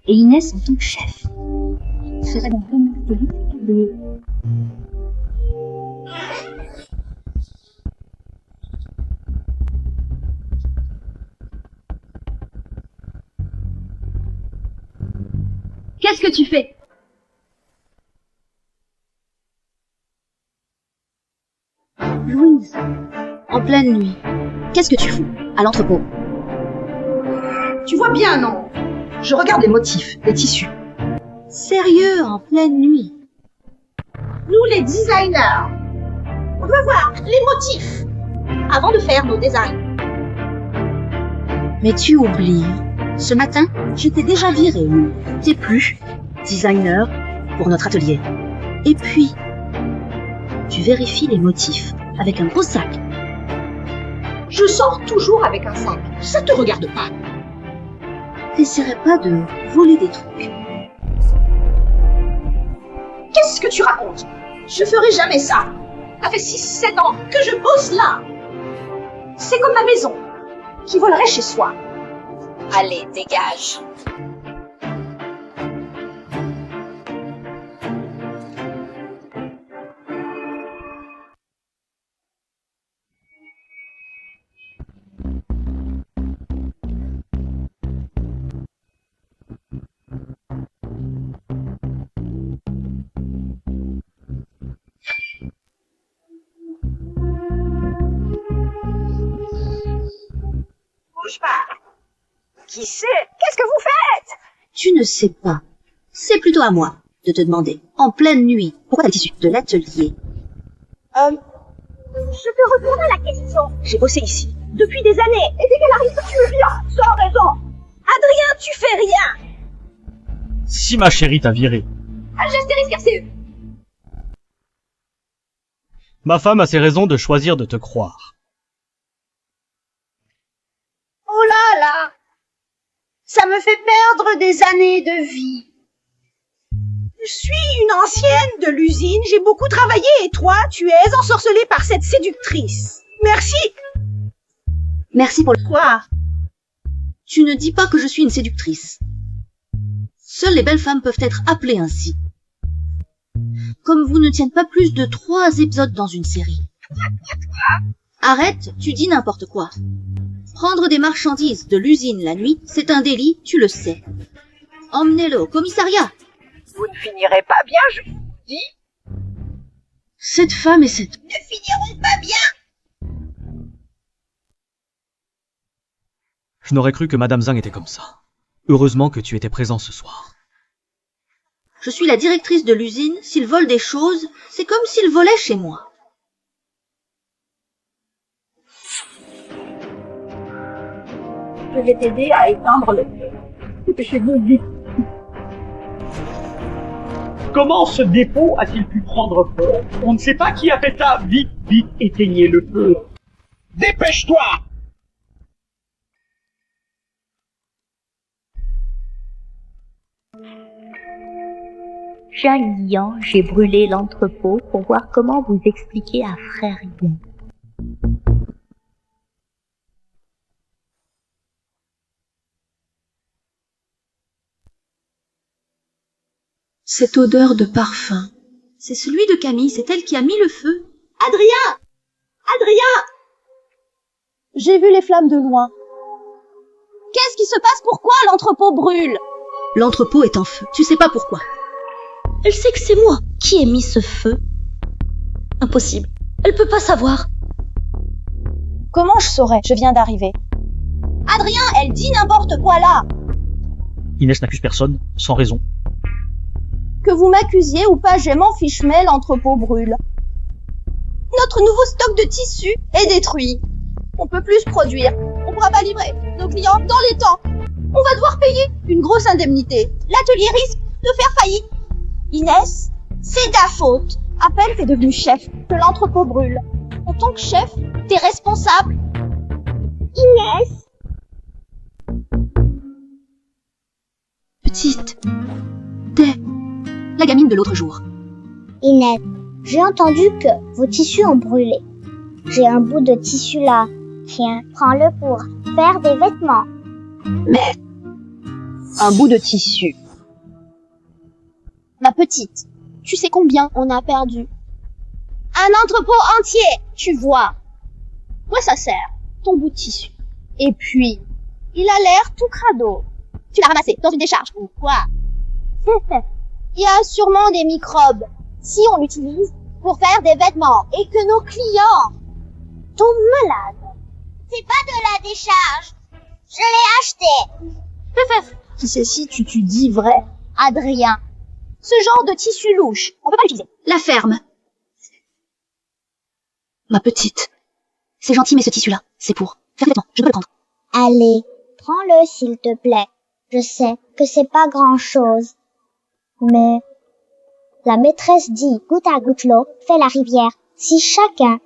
Et Inès, en tant que chef, serait dans le Qu'est-ce que tu fais? Louise, en pleine nuit, qu'est-ce que tu fous à l'entrepôt? Tu vois bien, non? Je regarde les motifs, les tissus. Sérieux, en pleine nuit? Nous, les designers, on doit voir les motifs avant de faire nos designs. Mais tu oublies, ce matin, je t'ai déjà viré. T'es plus designer pour notre atelier. Et puis, tu vérifies les motifs avec un gros sac. Je sors toujours avec un sac. Ça te regarde pas. T'essaierais pas de voler des trucs? Qu'est-ce que tu racontes? Je ferai jamais ça. Ça fait 6-7 ans que je bosse là. C'est comme ma maison. Qui volerait chez soi? Allez, dégage. Bouge pas. Qui c'est? Qu'est-ce que vous faites? Tu ne sais pas. C'est plutôt à moi de te demander, en pleine nuit, pourquoi t'as le tissu de l'atelier? Je te retourne à la question. J'ai bossé ici depuis des années, et dès qu'elle arrive, tu me vires, sans raison. Adrien, tu fais rien. Si ma chérie t'a viré. Algestérisque RCE. Ma femme a ses raisons de choisir de te croire. Oh là là. Ça me fait perdre des années de vie. Je suis une ancienne de l'usine, j'ai beaucoup travaillé et toi, tu es ensorcelée par cette séductrice. Merci. Merci pour le croire. Tu ne dis pas que je suis une séductrice. Seules les belles femmes peuvent être appelées ainsi. Comme vous ne tiennent pas plus de 3 épisodes dans une série. Arrête, tu dis n'importe quoi. Prendre des marchandises de l'usine la nuit, c'est un délit, tu le sais. Emmenez-le au commissariat. Vous ne finirez pas bien, je vous dis. Cette femme et cette... Ne finiront pas bien. Je n'aurais cru que Madame Zhang était comme ça. Heureusement que tu étais présent ce soir. Je suis la directrice de l'usine, s'il vole des choses, c'est comme s'il volait chez moi. Je vais t'aider à éteindre le feu. Dépêchez-vous vite. Comment ce dépôt a-t-il pu prendre feu? On ne sait pas qui a fait ça. Vite, vite, éteignez le feu. Dépêche-toi! Chaque Guillan, j'ai brûlé l'entrepôt pour voir comment vous expliquer à frère Yin. Cette odeur de parfum, c'est celui de Camille, c'est elle qui a mis le feu. Adrien! Adrien! J'ai vu les flammes de loin. Qu'est-ce qui qui se passe? Pourquoi l'entrepôt brûle? L'entrepôt est en feu. Tu sais pas pourquoi. Elle sait que c'est moi qui ai mis ce feu. Impossible. Elle peut pas savoir. Comment je saurais? Je viens d'arriver. Adrien, elle dit n'importe quoi là. Inès n'accuse personne, sans raison. Que vous m'accusiez ou pas, je m'en fiche, mais l'entrepôt brûle. Notre nouveau stock de tissus est détruit. On peut plus produire. On pourra pas livrer nos clients dans les temps. On va devoir payer une grosse indemnité. L'atelier risque de faire faillite. Inès, c'est ta faute. À peine t'es devenue chef que l'entrepôt brûle. En tant que chef, t'es responsable. Inès. Petite. T'es la gamine de l'autre jour. Inès, j'ai entendu que vos tissus ont brûlé. J'ai un bout de tissu là. Tiens, prends-le pour faire des vêtements. Mais un bout de tissu. Ma petite, tu sais combien on a perdu? Un entrepôt entier, tu vois. Quoi ça sert, ton bout de tissu? Et puis, il a l'air tout crado. Tu l'as ramassé dans une décharge ou quoi? Il y a sûrement des microbes. Si on l'utilise pour faire des vêtements et que nos clients tombent malades. C'est pas de la décharge. Je l'ai acheté. Qui sait si tu dis vrai? Adrien. Ce genre de tissu louche, on peut pas l'utiliser. La ferme. Ma petite. C'est gentil, mais ce tissu-là, c'est pour faire des vêtements. Je peux le prendre. Allez, prends-le s'il te plaît. Je sais que c'est pas grand-chose. Mais la maîtresse dit goutte à goutte l'eau fait la rivière. Si chacun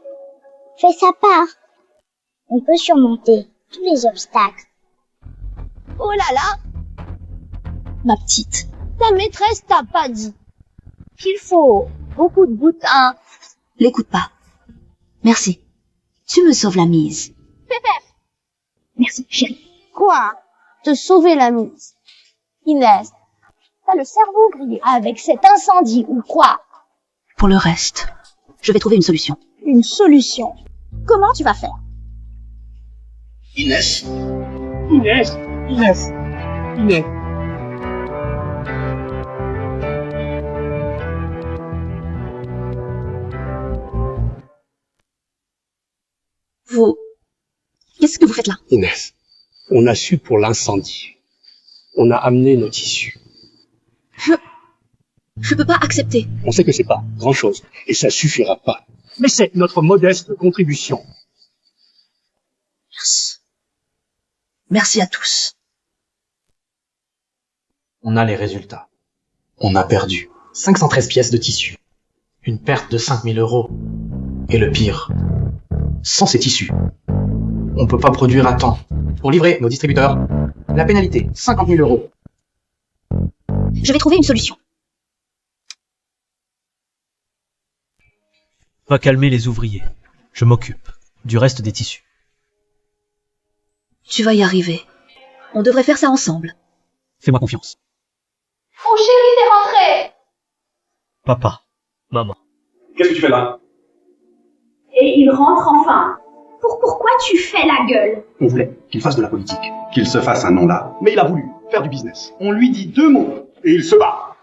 fait sa part, on peut surmonter tous les obstacles. Oh là là! Ma petite, ta maîtresse t'a pas dit qu'il faut beaucoup de boutins. L'écoute pas. Merci. Tu me sauves la mise. Merci, chérie. Quoi? Te sauver la mise? Inès, t'as le cerveau grillé avec cet incendie ou quoi? Pour le reste, je vais trouver une solution. Une solution? Comment tu vas faire? Inès. Inès. Inès. Inès. Vous... Qu'est-ce que vous faites là? Inès, on a su pour l'incendie. On a amené nos tissus. Je peux pas accepter. On sait que c'est pas grand-chose, et ça suffira pas. Mais c'est notre modeste contribution. Merci. Merci à tous. On a les résultats. On a perdu 513 pièces de tissu. Une perte de 5000 €. Et le pire, sans ces tissus, on peut pas produire à temps. Pour livrer nos distributeurs, la pénalité, 50 000 €. Je vais trouver une solution. Va calmer les ouvriers. Je m'occupe du reste des tissus. Tu vas y arriver. On devrait faire ça ensemble. Fais-moi confiance. Oh chérie, t'es rentrée! Papa, maman. Qu'est-ce que tu fais là? Et il rentre enfin. Pourquoi tu fais la gueule? On voulait qu'il fasse de la politique, qu'il se fasse un nom là. Mais il a voulu faire du business. On lui dit 2 mots et il se bat.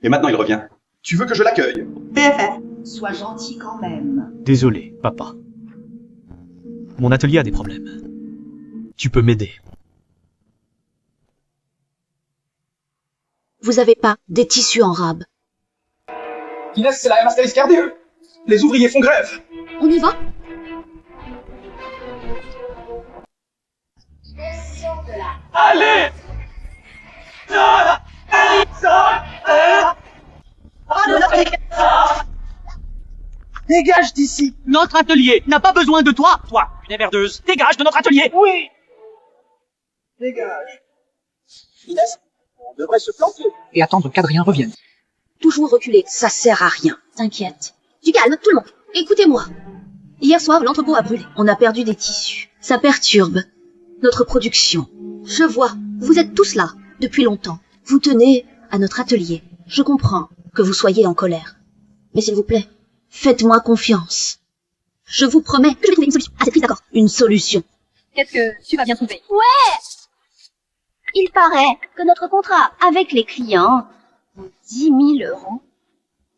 Et maintenant il revient. Tu veux que je l'accueille? BFF, sois gentil quand même. Désolé, papa. Mon atelier a des problèmes. Tu peux m'aider. Vous avez pas des tissus en rab? Inès, c'est la MST RDE. Les ouvriers font grève. On y va? Allez! Dégage d'ici! Notre atelier n'a pas besoin de toi! Toi, une émerdeuse, dégage de notre atelier! Oui! Dégage! Inès, on devrait se planter. Et attendre qu'Adrien revienne. Toujours reculer, ça sert à rien. T'inquiète. Du calme, tout le monde. Écoutez-moi. Hier soir, l'entrepôt a brûlé. On a perdu des tissus. Ça perturbe notre production. Je vois, vous êtes tous là, depuis longtemps. Vous tenez à notre atelier. Je comprends que vous soyez en colère. Mais s'il vous plaît, faites-moi confiance. Je vous promets que je vais trouver une solution. Ah, c'est triste, d'accord. Une solution. Qu'est-ce que tu vas bien trouver? Ouais! Il paraît que notre contrat avec les clients vaut 10 000 euros.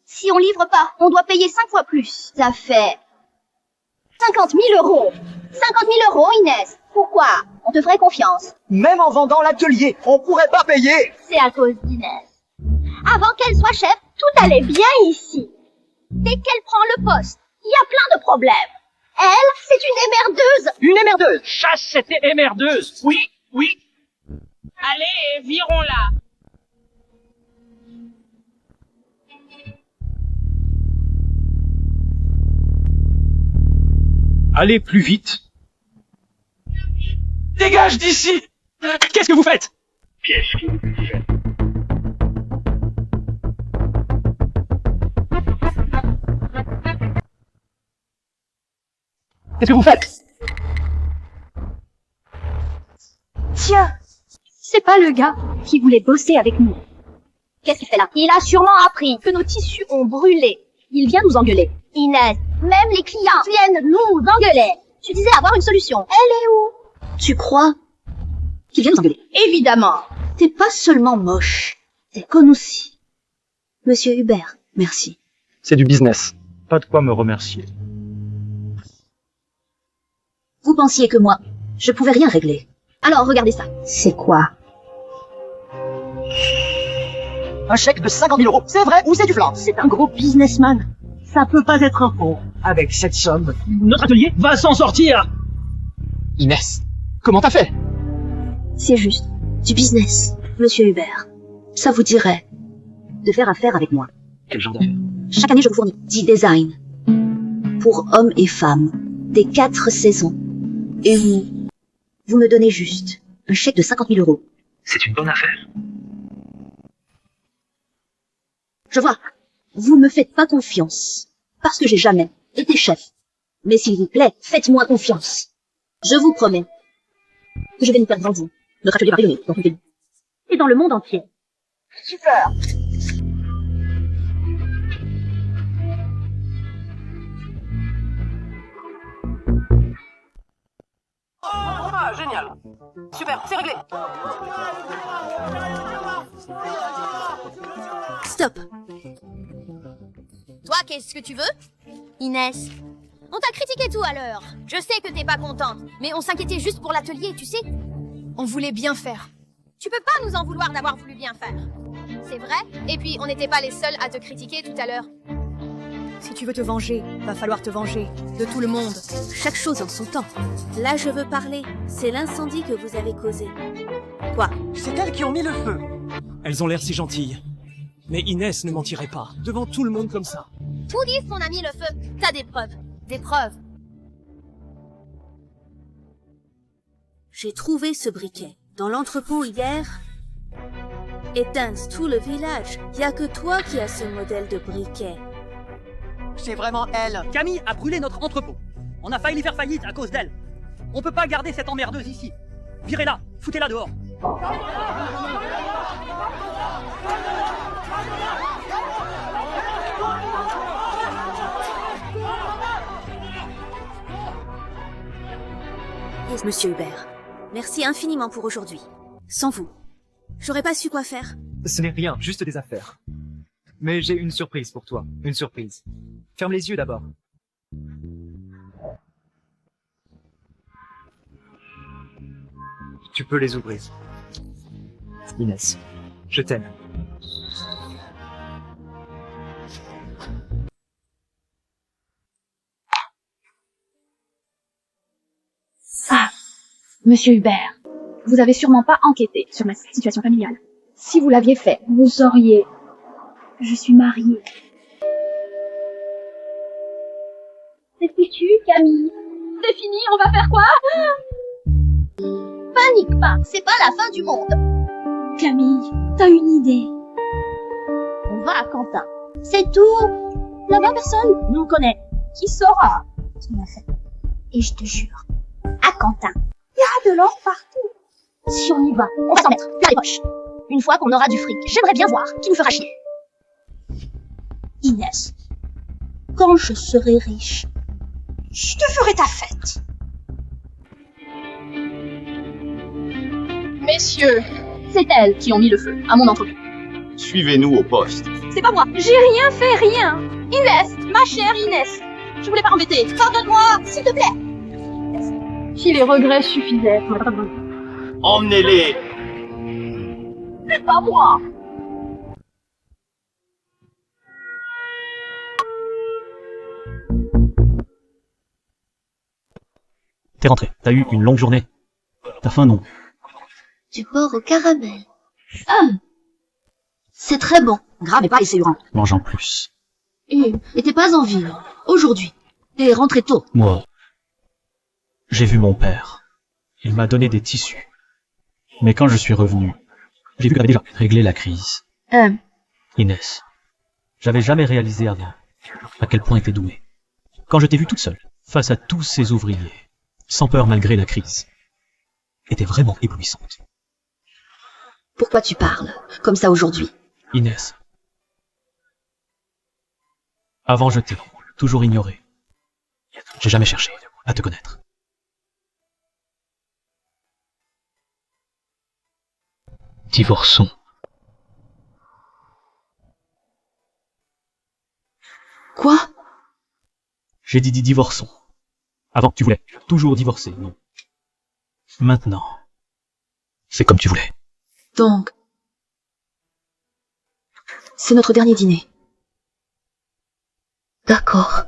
Si on livre pas, on doit payer 5 fois plus. Ça fait 50 000 euros. 50 000 euros, Inès. Pourquoi? On te ferait confiance. Même en vendant l'atelier, on pourrait pas payer. C'est à cause d'Inès. Avant qu'elle soit chef, tout allait bien ici. Dès qu'elle prend le poste, il y a plein de problèmes. Elle, c'est une émerdeuse. Une émerdeuse. Chasse cette émerdeuse. Oui, oui. Allez, virons-la. Allez plus vite. Dégage d'ici. Qu'est-ce que vous faites? Qu'est-ce que vous faites? Qu'est-ce que vous faites? Tiens, c'est pas le gars qui voulait bosser avec nous. Qu'est-ce qu'il fait là? Il a sûrement appris que nos tissus ont brûlé. Il vient nous engueuler. Inès, même les clients viennent nous engueuler. Tu disais avoir une solution. Elle est où? Tu crois qu'il vient nous engueuler? Évidemment. T'es pas seulement moche, t'es con aussi. Monsieur Hubert, merci. C'est du business. Pas de quoi me remercier. Vous pensiez que moi, je pouvais rien régler. Alors regardez ça. C'est quoi? Un chèque de 50 000 euros. C'est vrai ou c'est du flan? C'est un gros businessman. Ça peut pas être un faux. Avec cette somme, Notre atelier va s'en sortir. Inès, comment t'as fait? C'est juste du business, monsieur Hubert. Ça vous dirait de faire affaire avec moi? Quel genre d'affaire? Chaque année, je vous fournis 10 designs pour hommes et femmes des 4 saisons. Et vous me donnez juste un chèque de 50 000 euros. C'est une bonne affaire. Je vois, vous me faites pas confiance, parce que j'ai jamais été chef. Mais s'il vous plaît, faites-moi confiance. Je vous promets que je vais nous faire grandir. Notre atelier va rayonner dans tout le pays. Et dans le monde entier. Super. Ah, génial. Super, c'est réglé. Stop. Toi, qu'est-ce que tu veux? Inès, on t'a critiqué tout à l'heure. Je sais que t'es pas contente, mais on s'inquiétait juste pour l'atelier, tu sais. On voulait bien faire. Tu peux pas nous en vouloir d'avoir voulu bien faire. C'est vrai. Et puis, on n'était pas les seuls à te critiquer tout à l'heure. Si tu veux te venger, va falloir te venger de tout le monde. Chaque chose en son temps. Là, je veux parler. C'est l'incendie que vous avez causé. Quoi? C'est elles qui ont mis le feu. Elles ont l'air si gentilles. Mais Inès ne mentirait pas, devant tout le monde comme ça. Tout dit, on a mis le feu. T'as des preuves. Des preuves. J'ai trouvé ce briquet dans l'entrepôt hier. Éteins tout le village. Y a que toi qui as ce modèle de briquet. C'est vraiment elle. Camille a brûlé notre entrepôt. On a failli faire faillite à cause d'elle. On peut pas garder cette emmerdeuse ici. Virez-la, foutez-la dehors. Monsieur Hubert, merci infiniment pour aujourd'hui. Sans vous, j'aurais pas su quoi faire. Ce n'est rien, juste des affaires. Mais j'ai une surprise pour toi, une surprise. Ferme les yeux d'abord. Tu peux les ouvrir. Inès, je t'aime. Ah, Monsieur Hubert, vous avez sûrement pas enquêté sur ma situation familiale. Si vous l'aviez fait, vous sauriez. Je suis mariée. C'est foutu, Camille. C'est fini, on va faire quoi? Panique pas, c'est pas la fin du monde. Camille, t'as une idée? On va à Quentin. C'est tout. Là-bas, personne nous connaît. Qui saura ce qu'on a fait? Et je te jure, à Quentin, il y a de l'or partout. Si on y va, on va s'en mettre plein les poches. Une fois qu'on aura du fric, j'aimerais bien voir qui nous fera chier. Inès, quand je serai riche, je te ferai ta fête. Messieurs, C'est elles qui ont mis le feu à mon entrepôt. Suivez-nous au poste. C'est pas moi. J'ai rien fait, rien. Inès, ma chère Inès. Je voulais pas embêter. Pardonne-moi, s'il te plaît. Si les regrets suffisaient. Emmenez-les. C'est pas moi. T'es rentré, t'as eu une longue journée. T'as faim, non? Du porc au caramel. C'est très bon. Gras mais pas essayant. Mange en plus. Et t'es pas en ville. Aujourd'hui. T'es rentré tôt. Moi, j'ai vu mon père. Il m'a donné des tissus. Mais quand je suis revenu, j'ai vu qu'il avait déjà réglé la crise. Inès, j'avais jamais réalisé avant à quel point était douée. Quand je t'ai vue toute seule, face à tous ces ouvriers, sans peur malgré la crise, était vraiment éblouissante. Pourquoi tu parles comme ça aujourd'hui? Inès, avant je t'ai toujours ignoré. J'ai jamais cherché à te connaître. Divorçons. Quoi? J'ai dit divorçons. Avant, tu voulais toujours divorcer, non? Maintenant, c'est comme tu voulais. Donc, c'est notre dernier dîner. D'accord.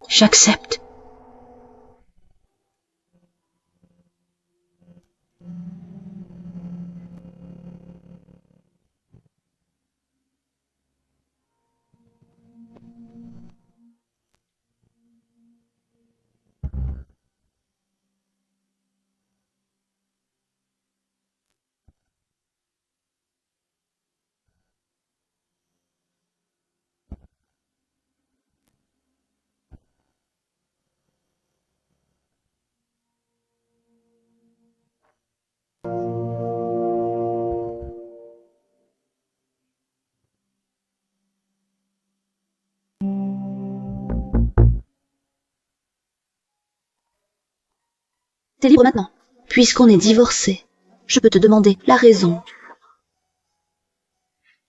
J'accepte. T'es libre maintenant. Puisqu'on est divorcés, je peux te demander la raison.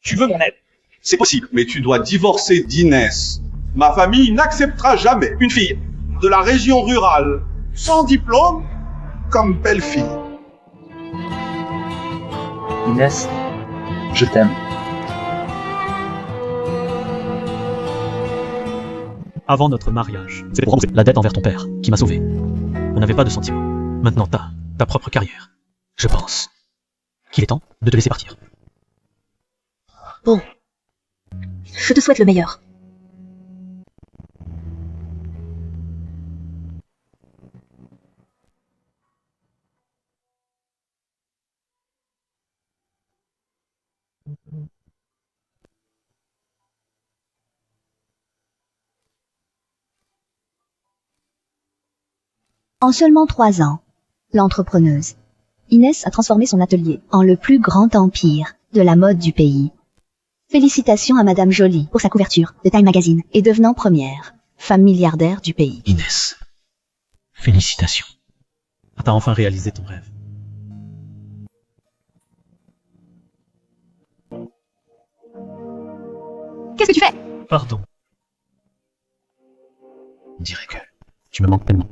Tu veux mon aide? C'est possible, mais tu dois divorcer d'Inès. Ma famille n'acceptera jamais une fille de la région rurale, sans diplôme, comme belle-fille. Inès, je t'aime. Avant notre mariage, c'était pour rembourser la dette envers ton père, qui m'a sauvé. On n'avait pas de sentiments. Maintenant, t'as ta propre carrière. Je pense qu'il est temps de te laisser partir. Bon. Je te souhaite le meilleur. En seulement 3 ans, l'entrepreneuse Inès a transformé son atelier en le plus grand empire de la mode du pays. Félicitations à Madame Jolie pour sa couverture de Time Magazine et devenant première femme milliardaire du pays. Inès, félicitations. T'as enfin réalisé ton rêve. Qu'est-ce que tu fais? Pardon. On dirait que tu me manques tellement.